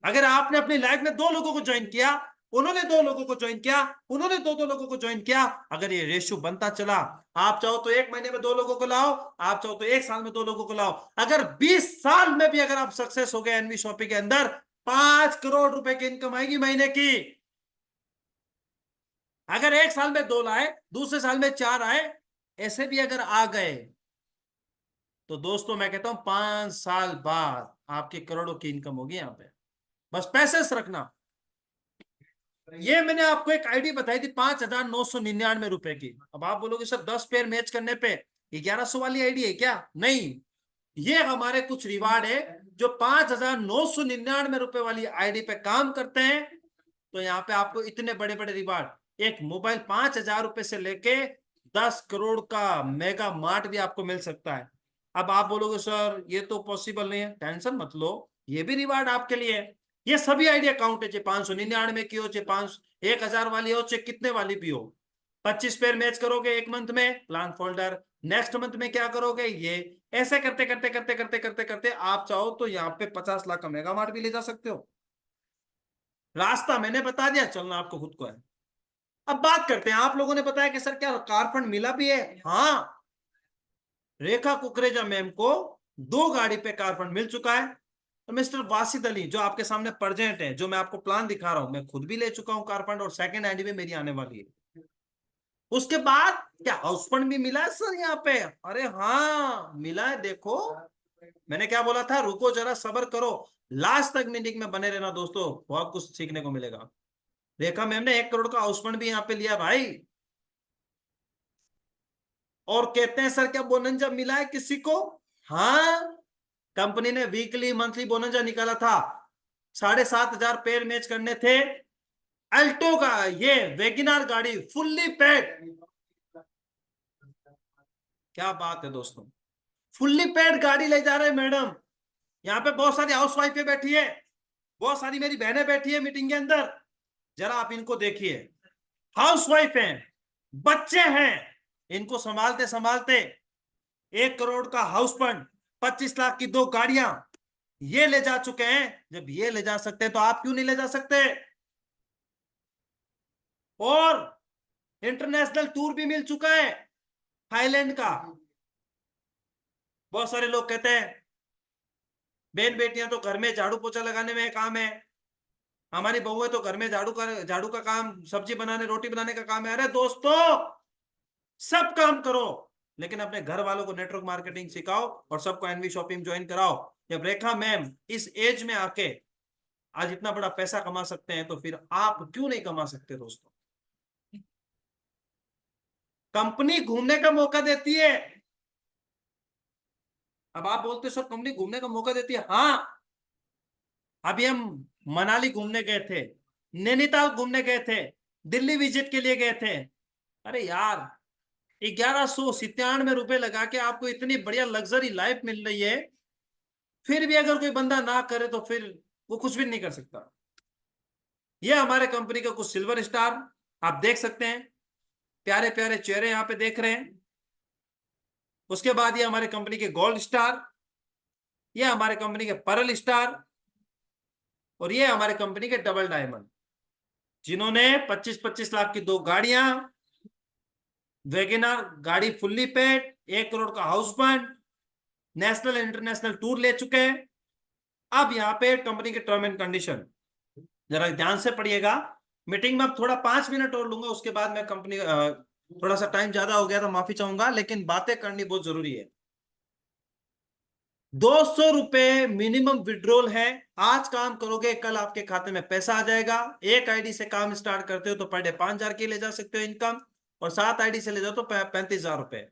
S1: अगर आपने अपनी लाइफ में 2 लोगों को ज्वाइन किया, उन्होंने 2 लोगों को ज्वाइन किया, उन्होंने 2 लोगों को ज्वाइन किया, अगर ये रेशियो बनता चला, आप चाहो तो 1 महीने में 2 लोगों को लाओ, आप चाहो तो 1 साल में 2 लोगों को लाओ। अगर 20 साल में भी अगर आप सक्सेस हो गए एनवी शॉपिंग के अंदर, 5 करोड़ रुपए की इनकम आएगी महीने की। अगर 1 साल में 2 लाए, दूसरे साल में 4 आए, ऐसे भी अगर आ गए तो दोस्तों मैं कहता हूं 5 साल बाद आपकी करोड़ों की इनकम होगी यहां पे। बस पैसे से रखना। ये मैंने आपको एक आईडी बताई थी 5,999 रुपए की। अब आप बोलोगे सर 10 पेयर मैच करने पे 1,100 वाली आईडी है क्या? नहीं, ये हमारे कुछ रिवार्ड है जो 5,999 रुपए वाली आईडी पे काम करते हैं। तो यहाँ पे आपको इतने बड़े बड़े रिवार्ड, एक मोबाइल 5,000 रुपए से लेके 10 करोड़ का मेगा मार्ट भी आपको मिल सकता है। अब आप बोलोगे सर ये तो पॉसिबल नहीं है, टेंशन मत लो, ये भी रिवार्ड आपके लिए है। ये सभी आइडिया काउंट है, चाहे 599 की हो, चाहे 1,000 वाली हो, चाहे कितने वाली भी हो। 25 पेयर मैच करोगे एक मंथ में, प्लान फोल्डर, नेक्स्ट मंथ में क्या करोगे, ये ऐसे करते करते करते करते करते करते आप चाहो तो यहाँ पे 50 लाख का मेगा मार्ट भी ले जा सकते हो। रास्ता मैंने बता दिया, चलना आपको खुद को है। अब बात करते हैं, आप लोगों ने बताया कि सर क्या कार फंड मिला भी है? हाँ, रेखा कुकरेजा मैम को 2 गाड़ी पे कार फंड मिल चुका है। तो मिस्टर वासिद अली जो आपके सामने प्रेजेंट है, जो मैं आपको प्लान दिखा रहा हूं, मैं खुद भी ले चुका हूं कार फंड, और सेकंड आईडी में मेरी आने वाली है। उसके बाद क्या हाउस फंड भी मिला है सर यहाँ पे? अरे हाँ मिला है, देखो मैंने क्या बोला था, रुको जरा सब्र करो, लास्ट तक मीटिंग में बने रहना दोस्तों, बहुत कुछ सीखने को मिलेगा। रेखा मैम ने 1 करोड़ का हाउस फंड भी यहाँ पे लिया भाई। और कहते हैं सर क्या बोनंजा मिला है किसी को? हाँ, कंपनी ने वीकली मंथली बोनंजा निकाला था, 7,500 पेयर मैच करने थे। अल्टो का ये वेगिनार गाड़ी फुल्ली पैड, क्या बात है दोस्तों, फुल्ली पैड गाड़ी ले जा रहे हैं मैडम। यहाँ पे बहुत सारी हाउस वाइफें बैठी है, बहुत सारी मेरी बहनें बैठी है मीटिंग के अंदर, जरा आप इनको देखिए, हाउस वाइफ हैं, बच्चे हैं, इनको संभालते संभालते 1 करोड़ का हाउस फंड, 25 लाख की 2 गाड़ियां ये ले जा चुके हैं। जब ये ले जा सकते हैं तो आप क्यों नहीं ले जा सकते? और इंटरनेशनल टूर भी मिल चुका है थाईलैंड का। बहुत सारे लोग कहते हैं बहन बेटियां तो घर में झाड़ू पोछा लगाने में काम है, हमारी बहुएं तो घर में झाड़ू का काम, सब्जी बनाने रोटी बनाने का काम है। अरे दोस्तों, सब काम करो, लेकिन अपने घर वालों को नेटवर्क मार्केटिंग सिखाओ और सबको एनवी शॉपिंग ज्वाइन कराओ। जब रेखा मैम इस एज में आके आज इतना बड़ा पैसा कमा सकते हैं तो फिर आप क्यों नहीं कमा सकते दोस्तों? कंपनी घूमने का मौका देती है। अब आप बोलते हो सर कंपनी घूमने का मौका देती है, हाँ, अभी हम मनाली घूमने गए थे, नैनीताल घूमने गए थे, दिल्ली विजिट के लिए गए थे। अरे यार 1,197 रुपए लगा के आपको इतनी बढ़िया लग्जरी लाइफ मिल रही है। फिर भी अगर कोई बंदा ना करे तो फिर वो कुछ भी नहीं कर सकता। ये हमारे कंपनी का कुछ सिल्वर स्टार आप देख सकते हैं, प्यारे प्यारे चेहरे यहाँ पे देख रहे हैं। उसके बाद ये हमारे कंपनी के गोल्ड स्टार, ये हमारे कंपनी के पर्ल स्टार, और ये हमारे कंपनी के डबल डायमंड, जिन्होंने 25-25 लाख की 2 गाड़ियां, वैगनर गाड़ी फुल्ली पेड, 1 करोड़ का house fund, national international tour ले चुके हैं। अब यहाँ पे कंपनी के टर्म एंड कंडीशन जरा ध्यान से पढ़िएगा। मीटिंग में अब थोड़ा 5 मिनट और लूंगा, उसके बाद मैं कंपनी थोड़ा सा टाइम ज्यादा हो गया तो माफी चाहूंगा, लेकिन बातें करनी बहुत जरूरी है। 200 रुपए मिनिमम विड्रॉल है। आज काम करोगे कल आपके खाते में पैसा आ जाएगा। एक आईडी से काम स्टार्ट करते हो तो पर डे 5,000 की ले जा सकते हो इनकम, और 7 आईडी से ले जाओ तो 35,000 रुपए।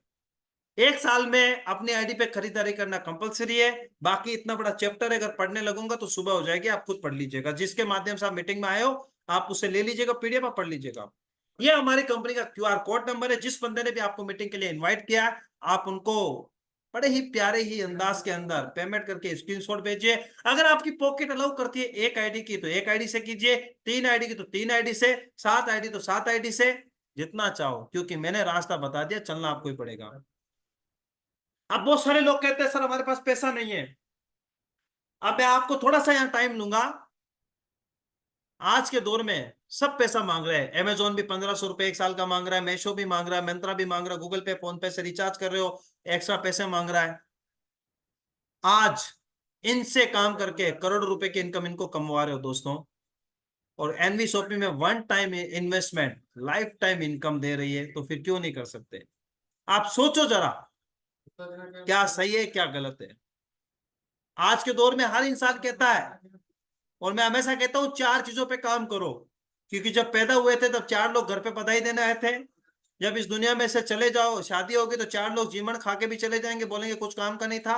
S1: 1 साल में अपनी आईडी पे खरीदारी करना कंपलसरी है। बाकी इतना बड़ा चैप्टर अगर पढ़ने लगूंगा तो सुबह हो जाएगी, आप खुद पढ़ लीजिएगा। जिसके माध्यम से आप मीटिंग में आए हो आप उसे ले लीजिएगा, पीडीएफ आप पढ़ लीजिएगा। ये हमारी कंपनी का क्यूआर कोड नंबर है। जिस बंदे ने भी आपको मीटिंग के लिए इन्वाइट किया, आप उनको बड़े ही प्यारे ही अंदाज के अंदर पेमेंट करके स्क्रीनशॉट भेजिए। अगर आपकी पॉकेट अलाउ करती है 1 आईडी की तो 1 आईडी से कीजिए, 3 आईडी की तो 3 आईडी से, 7 आईडी तो 7 आईडी से, जितना चाहो, क्योंकि मैंने रास्ता बता दिया, चलना आपको ही पड़ेगा। अब बहुत सारे लोग कहते हैं सर हमारे पास पैसा नहीं है। अब मैं आपको थोड़ा सा यहां टाइम लूंगा। आज के दौर में सब पैसा मांग रहे हैं। अमेजोन भी 1,500 रुपए 1 साल का मांग रहा है, मेशो भी मांग रहा है, मिंत्रा भी मांग रहा है, गूगल पे फोन पे से रिचार्ज कर रहे हो एक्स्ट्रा पैसे मांग रहा है। आज इनसे काम करके करोड़ रुपए की इनकम इनको कमवा रहे हो दोस्तों, और एनवी शॉपी में 1 time investment life time income दे रही है, तो फिर क्यों नहीं कर सकते? आप सोचो जरा, क्या सही है क्या गलत है। आज के दौर में हर इंसान कहता है, और मैं हमेशा कहता हूं 4 चीजों पे काम करो, क्योंकि जब पैदा हुए थे तब 4 लोग घर पे बधाई देने आए थे। जब इस दुनिया में से चले जाओ, शादी होगी तो 4 लोग जीवन खा के भी चले जाएंगे, बोलेंगे कुछ काम का नहीं था।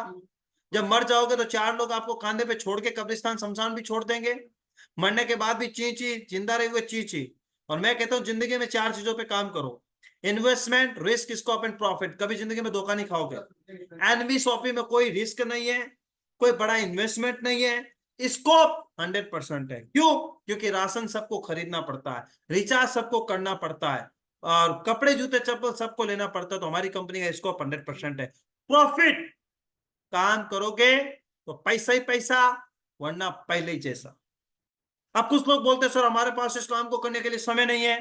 S1: जब मर जाओगे तो 4 लोग आपको कांधे पे छोड़ के कब्रिस्तान शमशान भी छोड़ देंगे। मरने के बाद भी ची ची, जिंदा रहे हुए ची ची। और मैं कहता हूं जिंदगी में 4 चीजों पे काम करो, investment, risk, scope and profit. कभी जिंदगी में धोखा नहीं खाओगे। एनवी शॉपी में कोई रिस्क नहीं है, कोई बड़ा इन्वेस्टमेंट नहीं है, स्कोप 100% है। क्यों? क्योंकि राशन सबको खरीदना पड़ता है, रिचार्ज सबको करना पड़ता है, और कपड़े जूते चप्पल सबको लेना पड़ता है। तो हमारी कंपनी का स्कोप 100% है। प्रॉफिट, काम करोगे तो पैसा ही पैसा, वरना पहले ही जैसा। अब कुछ लोग बोलते हैं सर हमारे पास इस काम को करने के लिए समय नहीं है।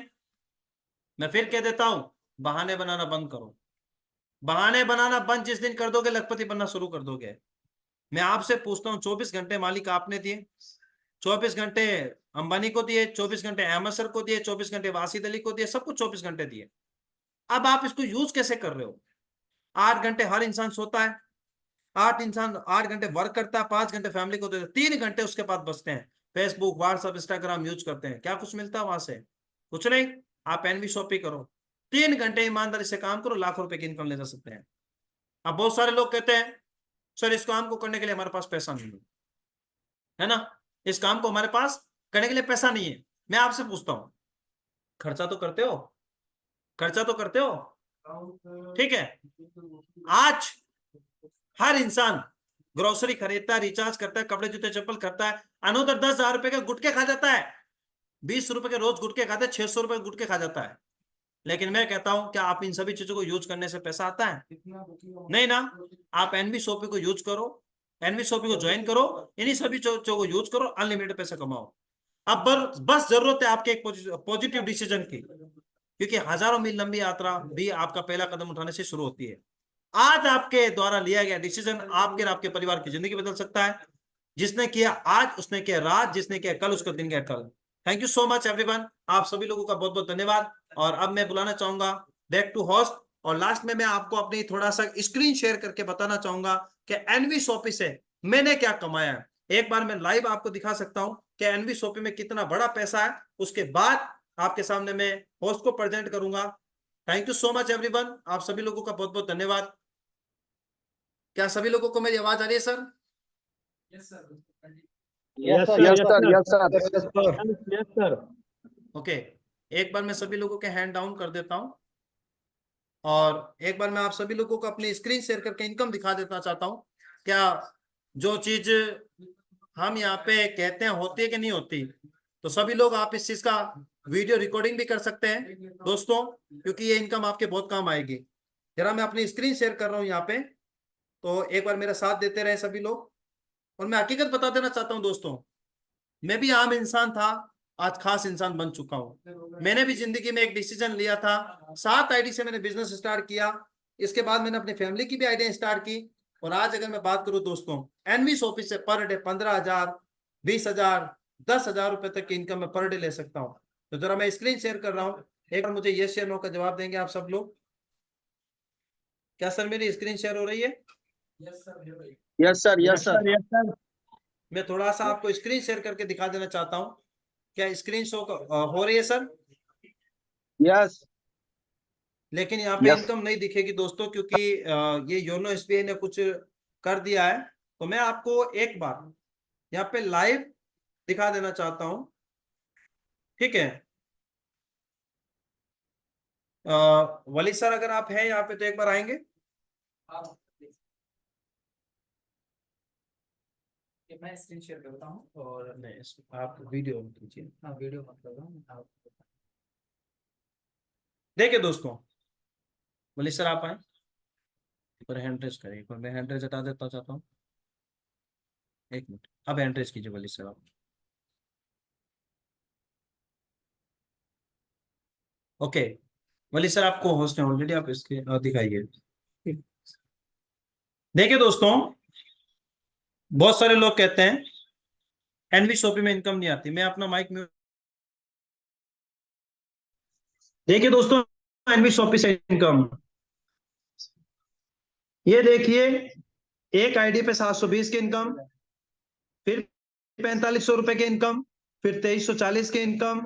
S1: मैं फिर कह देता हूं, बहाने बनाना बंद करो। बहाने बनाना बंद जिस दिन कर दोगे, लखपति बनना शुरू कर दोगे। मैं आपसे पूछता हूं, 24 घंटे मालिक आपने दिए, 24 घंटे अंबानी को दिए, 24 घंटे अहमद सर को दिए, 24 घंटे वासिद अली को दिए, सबको 24 घंटे दिए। अब आप इसको यूज कैसे कर रहे हो? 8 घंटे हर इंसान सोता है, 8 घंटे वर्क करता है, 5 घंटे फैमिली को देता है, 3 घंटे उसके पास बचते हैं फेसबुक व्हाट्सएप इंस्टाग्राम यूज करते हैं। क्या कुछ मिलता है वहां से? कुछ नहीं। आप एनवी शॉपिंग करो, 3 घंटे ईमानदारी से काम करो, लाखों रुपए की इनकम ले जा सकते हैं। अब बहुत सारे लोग कहते हैं सर इस काम को करने के लिए हमारे पास पैसा नहीं है ना, इस काम को हमारे पास करने के लिए पैसा नहीं है। मैं आपसे पूछता हूं, खर्चा तो करते हो? खर्चा तो करते हो, ठीक है। आज हर इंसान ग्रोसरी खरीदता है, रिचार्ज करता है, कपड़े जूते चप्पल करता है, अनुदर 10,000 रुपए के गुटके खा जाता है। 20 रुपए के रोज गुटके खाते हैं, 600 रुपए गुटके खा जाता है। लेकिन मैं कहता हूं क्या आप इन सभी चीजों को यूज करने से पैसा आता है? नहीं ना। आप एनवी शॉपी को यूज करो, एनवी शॉपी को ज्वाइन करो, इन्हीं सभी चीजों को यूज करो, अनलिमिटेड पैसा कमाओ। अब बस जरूरत है आपके एक पॉजिटिव डिसीजन की, क्योंकि हजारों मील लंबी यात्रा भी आपका पहला कदम उठाने से शुरू होती है। आज आपके द्वारा लिया गया डिसीजन आपके और आपके परिवार की जिंदगी बदल सकता है। जिसने किया आज उसने किया रात, जिसने किया कल उसका दिन गया कल। Thank you so much everyone, आप सभी लोगों का बहुत बहुत धन्यवाद। और अब मैं बुलाना चाहूंगा बैक टू होस्ट, और लास्ट में मैं आपको अपनी थोड़ा सा स्क्रीन शेयर करके बताना चाहूंगा कि एनवी शॉपी से मैंने क्या कमाया है। एक बार मैं लाइव आपको दिखा सकता हूं कि एनवी शॉपी में कितना बड़ा पैसा है। उसके बाद आपके सामने मैं होस्ट को प्रेजेंट करूंगा। Thank you so much everyone, आप सभी लोगों का बहुत बहुत धन्यवाद। क्या सभी लोगों को मेरी आवाज आ रही है sir?
S3: Yes, sir.
S2: Yes, sir. Yes, sir.
S3: Yes, sir.
S1: Okay, एक बार मैं सभी लोगों के हैंड डाउन कर देता हूं, और एक बार मैं आप सभी लोगों को अपनी स्क्रीन शेयर करके इनकम दिखा देना चाहता हूं। क्या जो चीज हम यहाँ पे कहते हैं होती है कि नहीं होती, तो सभी लोग आप इस चीज का वीडियो रिकॉर्डिंग भी कर सकते हैं दोस्तों, क्योंकि ये इनकम आपके बहुत काम आएगी। जरा मैं अपनी स्क्रीन शेयर कर रहा हूँ यहाँ पे, तो एक बार मेरा साथ देते रहे सभी लोग। और मैं हकीकत बता देना चाहता हूँ दोस्तों, मैं भी आम इंसान था, आज खास इंसान बन चुका हूँ। मैंने भी जिंदगी में एक डिसीजन लिया था, 7 आईडी से मैंने बिजनेस स्टार्ट किया। इसके बाद मैंने अपनी फैमिली की भी आइडिया स्टार्ट की। और आज अगर मैं बात करूं दोस्तों, एनवी शॉपिस से पर डे 15,000, 20,000, 10,000 रुपए तक की इनकम मैं पर डे ले सकता हूँ। तो जरा मैं स्क्रीन शेयर कर रहा हूँ, एक बार मुझे यस या नो का जवाब देंगे आप सब लोग। क्या सर मेरी स्क्रीन शेयर हो रही है?
S2: Yes sir
S3: Yes,
S2: yes
S3: sir.
S2: Sir
S3: Yes, sir.
S1: मैं थोड़ा सा आपको स्क्रीन शेयर करके दिखा देना चाहता हूँ। क्या स्क्रीन शो हो रही है सर?
S3: Yes.
S1: लेकिन यहाँ पे
S2: यस
S1: इनकम नहीं दिखेगी दोस्तों, क्योंकि ये योनो एसबीआई ने कुछ कर दिया है। तो मैं आपको एक बार यहाँ पे लाइव दिखा देना चाहता हूँ, ठीक है? वली सर अगर आप हैं यहाँ पे तो एक बार आएंगे।
S2: मैं स्क्रीन शेयर करता हूँ और
S1: नहीं, आप वीडियो कीजिए।
S2: हाँ वीडियो मत कर रहा हूँ आप।
S1: देखिए दोस्तों, वली सर आप आए, एक बार हैंड रेज करिए। एक बार मैं हैंड रेज हटा देता चाहता हूँ, एक मिनट। अब हैंड रेज कीजिए वली सर आप। ओके, वली सर आपको होस्ट है ऑलरेडी, आप इसके दिखाइए। देखिए दोस्तों, बहुत सारे लोग कहते हैं एनवी शॉपिंग में इनकम नहीं आती। मैं अपना माइक म्यूट। देखिए दोस्तों, एनवी शॉपिंग से इनकम, ये देखिए, एक आईडी पे 720 की इनकम, फिर 4500 रुपए की इनकम, फिर 2340 की इनकम,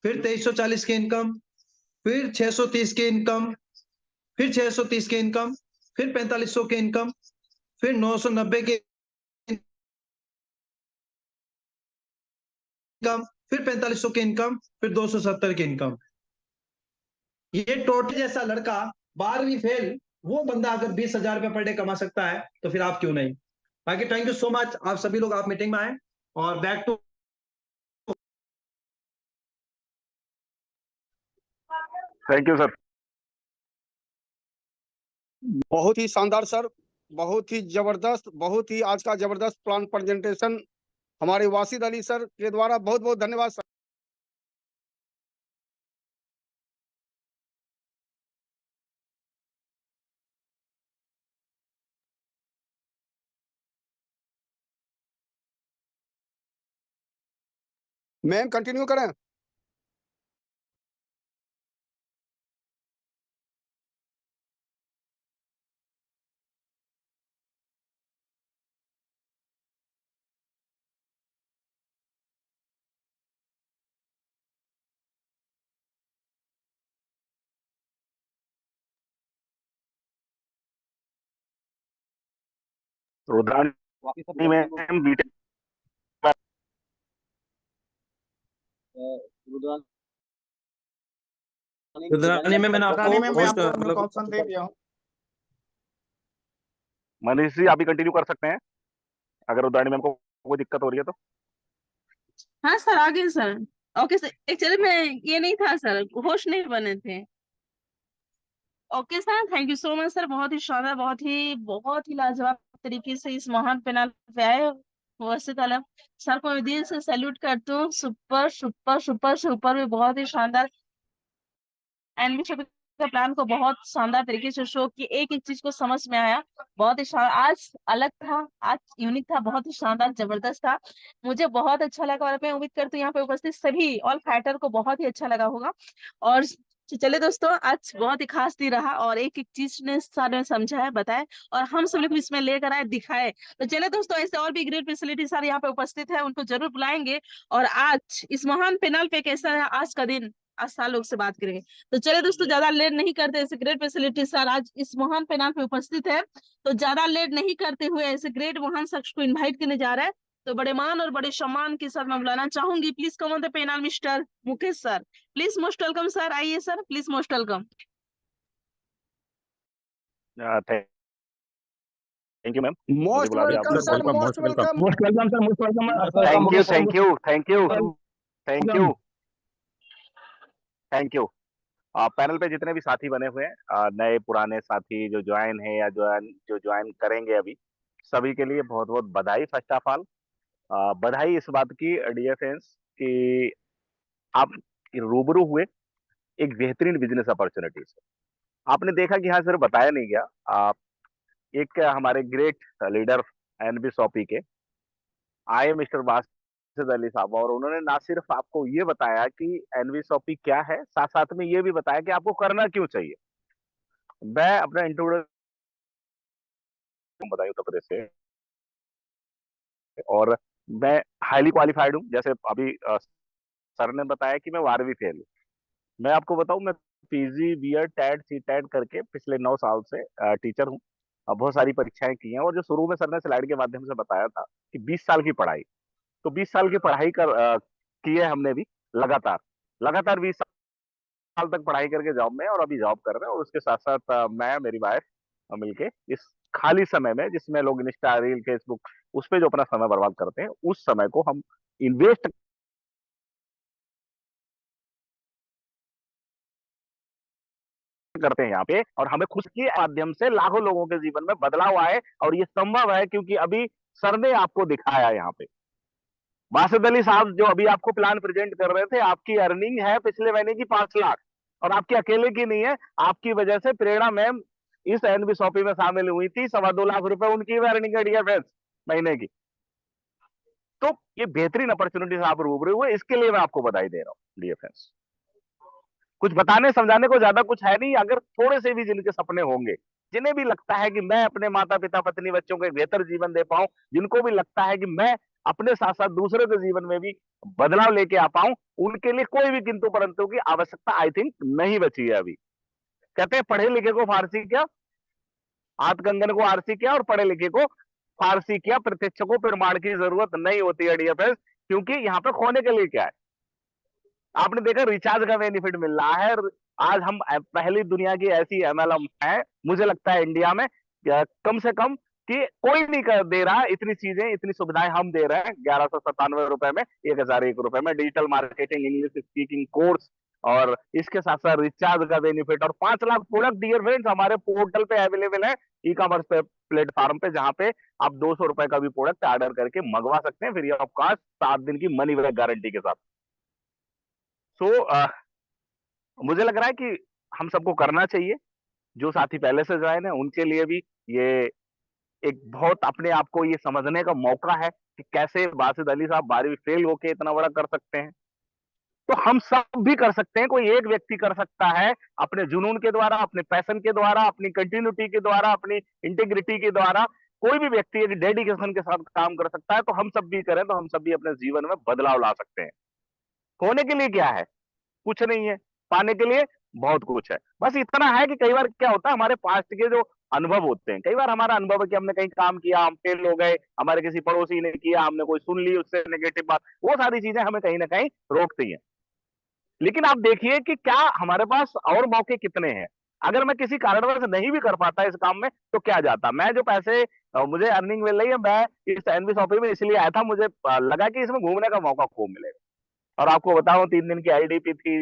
S1: फिर 2340 की इनकम, फिर 630 की इनकम, फिर 630 की इनकम, फिर 4500 की इनकम, फिर 990 की इनकम, फिर 4500 की इनकम, फिर 270 की इनकम। ये टोटल जैसा लड़का 12वीं फेल, वो बंदा अगर 20,000 रुपए पर डे कमा सकता है, तो फिर आप क्यों नहीं? बाकी थैंक यू सो मच, आप सभी लोग आप मीटिंग में आए। और back to,
S2: thank you sir.
S4: बहुत ही शानदार सर, बहुत ही जबरदस्त, बहुत ही आज का जबरदस्त प्लान प्रेजेंटेशन हमारे वासिद अली सर के द्वारा। बहुत बहुत धन्यवाद सर। मैम कंटिन्यू करें।
S2: रुद्रानी मैम बीटेक
S1: रुद्रानी में मैंने
S4: रुद्रानी मैम
S1: आपको
S4: मैं
S1: होस्ट
S4: आपको
S1: मतलब
S4: ऑप्शन दे दिया हूँ।
S2: मनीष जी आप भी कंटिन्यू कर सकते हैं अगर रुद्रानी मैम को कोई दिक्कत हो रही है तो।
S5: हाँ सर, आगे सर। ओके सर, एक्चुअली मैं ये नहीं था सर, होस्ट नहीं बने थे। Okay sir, thank you so much sir, बहुत ही शानदार, बहुत ही लाजवाब तरीके से इस महान पैनल पे आए। वैसे ताला सर को मैं दिल से सैल्यूट करती हूँ। सुपर सुपर सुपर सुपर भी बहुत ही शानदार। एनबी शॉपिंग का प्लान को बहुत शानदार तरीके से शो की, एक एक चीज को समझ में आया। बहुत ही शानदार, आज अलग था, आज यूनिक था, बहुत ही शानदार जबरदस्त था। मुझे बहुत अच्छा लगा और मैं उम्मीद करती हूँ यहाँ पे उपस्थित सभी ऑल फाइटर को बहुत ही अच्छा लगा होगा। और चलिए दोस्तों, आज बहुत ही खास दिन रहा और एक एक चीज ने सारे समझा है, बताया और हम सब लोग इसमें लेकर आए, दिखाए। तो चलिए दोस्तों, ऐसे और भी ग्रेट फैसिलिटी सर यहाँ पे उपस्थित है, उनको जरूर बुलाएंगे। और आज इस महान पैनल पे कैसा है आज का दिन, आज साल लोग से बात करेंगे। तो चलिए दोस्तों, ज्यादा लेट नहीं करते, ऐसे ग्रेट फैसिलिटी सर आज इस महान पैनल पे उपस्थित है, तो ज्यादा लेट नहीं करते हुए ऐसे ग्रेट महान शख्स को इनवाइट करने जा रहा है। तो बड़े मान और बड़े सम्मान के साथ मैं बुलाना चाहूंगी, please come on the panel mister Mukesh sir. Please most welcome sir, आइए sir, please most welcome.
S2: Thank you ma'am,
S4: most
S2: बुला दिया
S4: वेलकम
S2: आपने।
S4: Sir, most welcome.
S3: Most welcome, sir. Most welcome.
S2: Thank you thank you thank you thank you thank you. Panel पे जितने भी साथी बने हुए हैं, नए पुराने साथी जो ज्वाइन है या जो ज्वाइन करेंगे अभी, सभी के लिए बहुत बहुत बधाई। फर्स्ट ऑफ ऑल बधाई इस बात की डियर फ्रेंड्स कि आप रूबरू हुए एक बेहतरीन बिजनेस अपॉर्चुनिटी से। आपने देखा कि यहाँ सिर्फ बताया नहीं गया, एक हमारे ग्रेट लीडर एनबी शॉपी के आए मिस्टर बासित अली साहब, और उन्होंने ना सिर्फ आपको ये बताया कि एनबी शॉपी क्या है, साथ साथ में ये भी बताया कि आपको करना क्यों चाहिए। मैं अपना इंट्रोडक्शन बताई उत्तर प्रदेश से, और मैं हाईली क्वालिफाइड हूँ। जैसे अभी सर ने बताया कि मैं 12वीं फेल हूँ। मैं आपको बताऊं, मैं PG BEd TET C TET करके पिछले 9 साल से टीचर हूँ। बहुत सारी परीक्षाएं की हैं, और जो शुरू में सर ने स्लाइड के माध्यम से बताया था कि 20 साल की पढ़ाई, तो 20 साल की पढ़ाई की है हमने भी लगातार लगातार 20 साल तक पढ़ाई करके जॉब में, और अभी जॉब कर रहे हैं। और उसके साथ साथ मैं मेरी वाइफ मिलके इस खाली समय में, जिसमें लोग इंस्टा रील फेसबुक उस पे जो अपना समय बर्बाद करते हैं, उस समय को हम इन्वेस्ट करते हैं यहाँ पे, और हमें खुद के माध्यम से लाखों लोगों के जीवन में बदलाव आए। और ये संभव है क्योंकि अभी सर ने आपको दिखाया यहाँ पे। बासित अली साहब जो अभी आपको प्लान प्रेजेंट कर रहे थे, आपकी अर्निंग है पिछले महीने की 5 लाख, और आपकी अकेले की नहीं है, आपकी वजह से प्रेरणा मैम इस एनबी शॉपी में शामिल हुई थी। 2.25 लाख रुपए उनकी अर्निंग है डियर फ्रेंड्स महीने की। तो ये बेहतरीन अपॉर्चुनिटी से आप रूबरू हुए, इसके लिए मैं आपको बधाई दे रहा हूँ डियर फ्रेंड्स। कुछ बताने समझाने को ज्यादा कुछ है नहीं। अगर थोड़े से भी जिनके सपने होंगे, जिन्हें भी लगता है कि मैं अपने माता पिता पत्नी बच्चों को एक बेहतर जीवन दे पाऊं, जिनको भी लगता है कि मैं अपने साथ साथ दूसरे के जीवन में भी बदलाव लेके आ पाऊं, उनके लिए कोई भी किंतु परंतु की आवश्यकता आई थिंक नहीं बची है अभी। कहते हैं पढ़े लिखे को फारसी क्या, हाथ कंगन को आरसी क्या, और पढ़े लिखे को फारसी क्या, प्रत्यक्ष को प्रमाण की जरूरत नहीं होती है डियर फ्रेंड्स। क्योंकि यहाँ पे खोने के लिए क्या है, आपने देखा रिचार्ज का बेनिफिट मिल रहा है। आज हम पहली दुनिया की ऐसी एमएलएम है, मुझे लगता है इंडिया में कम से कम कि कोई नहीं दे रहा इतनी चीजें, इतनी सुविधाएं हम दे रहे हैं 1197 रुपए में, 1001 रुपए में digital marketing, English speaking course, और इसके साथ साथ रिचार्ज का बेनिफिट, और 5 लाख प्रोडक्ट डियर फ्रेंड्स हमारे पोर्टल पे अवेलेबल है, ई कॉमर्स पे प्लेटफॉर्म पे, जहां पे आप 200 रुपए का भी प्रोडक्ट ऑर्डर करके मंगवा सकते हैं फ्री ऑफ कॉस्ट, 7 दिन की मनी बैक गारंटी के साथ। सो मुझे लग रहा है कि हम सबको करना चाहिए। जो साथी पहले से ज्वाइन है उनके लिए भी ये एक बहुत अपने आप को ये समझने का मौका है कि कैसे बासित अली साहब 12वीं फेल होके इतना बड़ा कर सकते हैं। तो हम सब भी कर सकते हैं, कोई एक व्यक्ति कर सकता है अपने जुनून के द्वारा, अपने पैशन के द्वारा, अपनी कंटिन्यूटी के द्वारा, अपनी इंटीग्रिटी के द्वारा। कोई भी व्यक्ति एक डेडिकेशन के साथ काम कर सकता है, तो हम सब भी करें, तो हम सब भी अपने जीवन में बदलाव ला सकते हैं। होने के लिए क्या है, कुछ नहीं है, पाने के लिए बहुत कुछ है। बस इतना है कि कई बार क्या होता है, हमारे पास्ट के जो अनुभव होते हैं, कई बार हमारा अनुभव है कि हमने कहीं काम किया, हम फेल हो गए, हमारे किसी पड़ोसी ने किया, हमने कोई सुन ली उससे नेगेटिव बात, वो सारी चीजें हमें कहीं ना कहीं रोकती हैं। लेकिन आप देखिए कि क्या हमारे पास और मौके कितने हैं। अगर मैं किसी कारणवश नहीं भी कर पाता इस काम में, तो क्या जाता, मैं जो पैसे मुझे अर्निंग मिल रही है, मैं इस एनबी शॉपिंग में इसलिए आया था, मुझे लगा कि इसमें घूमने का मौका खूब मिलेगा। और आपको बताऊं 3 दिन की आईडीपी थी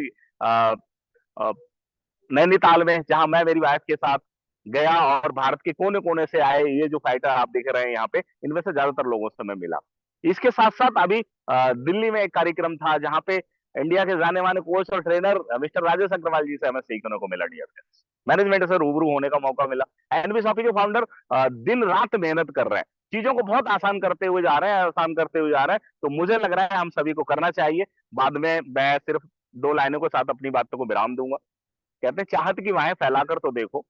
S2: नैनीताल में, जहां मैं मेरी वाइफ के साथ गया, और भारत के कोने कोने से आए ये जो फाइटर आप देख रहे हैं यहाँ पे, इनमें से ज्यादातर लोगों से मैं मिला। इसके साथ साथ अभी दिल्ली में एक कार्यक्रम था जहां पे इंडिया के जाने माने कोच और ट्रेनर मिस्टर राजेश अग्रवाल जी से हमें सीखने को मिला डियर फ्रेंड्स। मैनेजमेंट से रूबरू होने का मौका मिला। एनबी शॉपी के फाउंडर दिन रात मेहनत कर रहे हैं, चीजों को बहुत आसान करते हुए जा रहे हैं, आसान करते हुए जा रहे हैं। तो मुझे लग रहा है हम सभी को करना चाहिए। बाद में मैं सिर्फ 2 लाइनों के साथ अपनी बातों को विराम दूंगा। कहते हैं चाहत की बाहें फैलाकर तो देखो,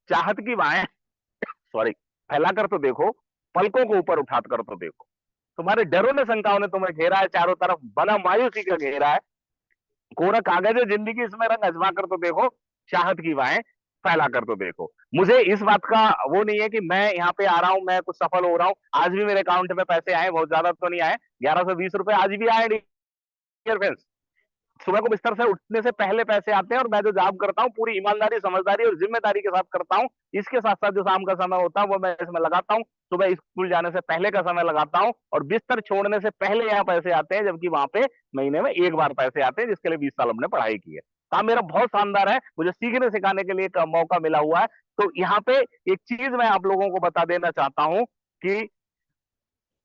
S2: चाहत की बाहें सॉरी फैलाकर तो देखो, पलकों को ऊपर उठाकर तो देखो, तुम्हारे डरों ने शंकाओं ने तुम्हें घेरा है, चारों तरफ बना मायूसी का घेरा है, कोरा कागज है जिंदगी, इसमें रंग अजमा कर तो देखो, चाहत की बाहें फैला कर तो देखो। मुझे इस बात का वो नहीं है कि मैं यहाँ पे आ रहा हूँ, मैं कुछ सफल हो रहा हूँ। आज भी मेरे अकाउंट में पैसे आए, बहुत ज्यादा तो नहीं आए, 1120 रुपए आज भी आए डियर फ्रेंड्स। सुबह को बिस्तर से उठने से पहले पैसे आते हैं, और मैं जो जॉब करता हूँ पूरी ईमानदारी, समझदारी और जिम्मेदारी के साथ करता हूँ। इसके साथ साथ जो शाम का समय होता है वो मैं इसमें लगाता हूँ। सुबह स्कूल जाने से पहले का समय लगाता हूँ और बिस्तर छोड़ने से पहले यहाँ पैसे आते हैं, जबकि वहां पे महीने में एक बार पैसे आते हैं, जिसके लिए 20 साल हमने पढ़ाई की है। काम मेरा बहुत शानदार है, मुझे सीखने सिखाने के लिए एक मौका मिला हुआ है। तो यहाँ पे एक चीज मैं आप लोगों को बता देना चाहता हूँ कि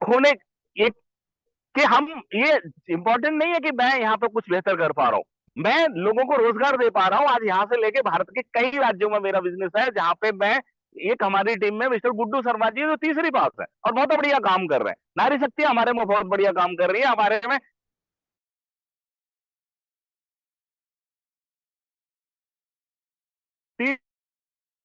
S2: खोने एक कि हम ये इंपॉर्टेंट नहीं है कि मैं यहाँ पे कुछ बेहतर कर पा रहा हूँ, मैं लोगों को रोजगार दे पा रहा हूँ। आज यहाँ से लेके भारत के कई राज्यों में मेरा बिजनेस है, जहाँ पे मैं एक हमारी टीम में मिस्टर गुड्डू शर्मा जी जो तीसरी पास है और बहुत बढ़िया काम कर रहे हैं। नारी शक्ति हमारे में बहुत बढ़िया काम कर रही है। हमारे में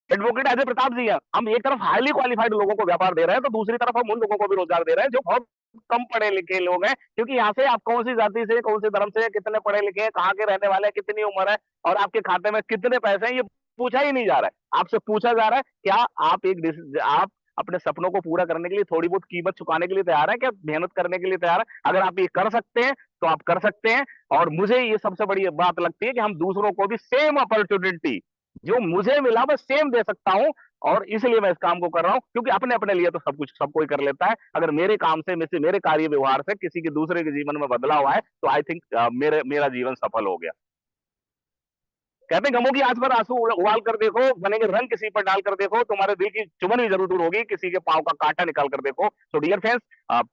S2: एडवोकेट अजय प्रताप जी है। हम एक तरफ हाईली क्वालिफाइड लोगों को व्यापार दे रहे हैं, तो दूसरी तरफ हम उन लोगों को भी रोजगार दे रहे हैं जो बहुत कम पढ़े लिखे लोग हैं, क्योंकि यहाँ से आप कौन सी जाति से, कौन से धर्म से, कितने पढ़े लिखे हैं, कहाँ के रहने वाले हैं, कितनी उम्र है और आपके खाते में कितने पैसे हैं, ये पूछा ही नहीं जा रहा है। आपसे पूछा जा रहा है क्या आप अपने सपनों को पूरा करने के लिए थोड़ी बहुत कीमत चुकाने के लिए तैयार है, क्या मेहनत करने के लिए तैयार है? अगर आप ये कर सकते हैं तो आप कर सकते हैं। और मुझे ये सबसे बड़ी बात लगती है कि हम दूसरों को भी सेम अपॉर्चुनिटी जो मुझे मिला मैं सेम दे सकता हूं, और इसलिए मैं इस काम को कर रहा हूं, क्योंकि अपने अपने लिए तो सब कोई कर लेता है। अगर मेरे काम से, मेरे कार्य व्यवहार से किसी के दूसरे के जीवन में बदलाव आए तो आई थिंक मेरा जीवन सफल हो गया। कहते हैं गमों की आंच पर आंसू उबाल कर देखो, बनेंगे रंग किसी पर डाल कर देखो, तुम्हारे दिल की चुभन भी जरूर दूर होगी, किसी के पांव का कांटा निकाल कर देखो। सो डियर फ्रेंड्स,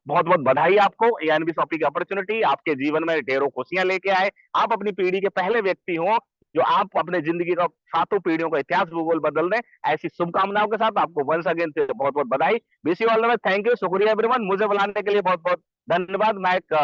S2: बहुत बहुत बधाई आपको एएनबी शॉपिंग की अपॉर्चुनिटी आपके जीवन में ढेरों खुशियां लेके आए। आप अपनी पीढ़ी के पहले व्यक्ति हो जो आप अपने जिंदगी का 7 पीढ़ियों का इतिहास भूगोल बदल दें। ऐसी शुभकामनाओं के साथ आपको वंस अगेन से बहुत बहुत बधाई। Wish you all the best. Thank you, शुक्रिया एवरीवन। मुझे बुलाने के लिए बहुत बहुत धन्यवाद। मैं एक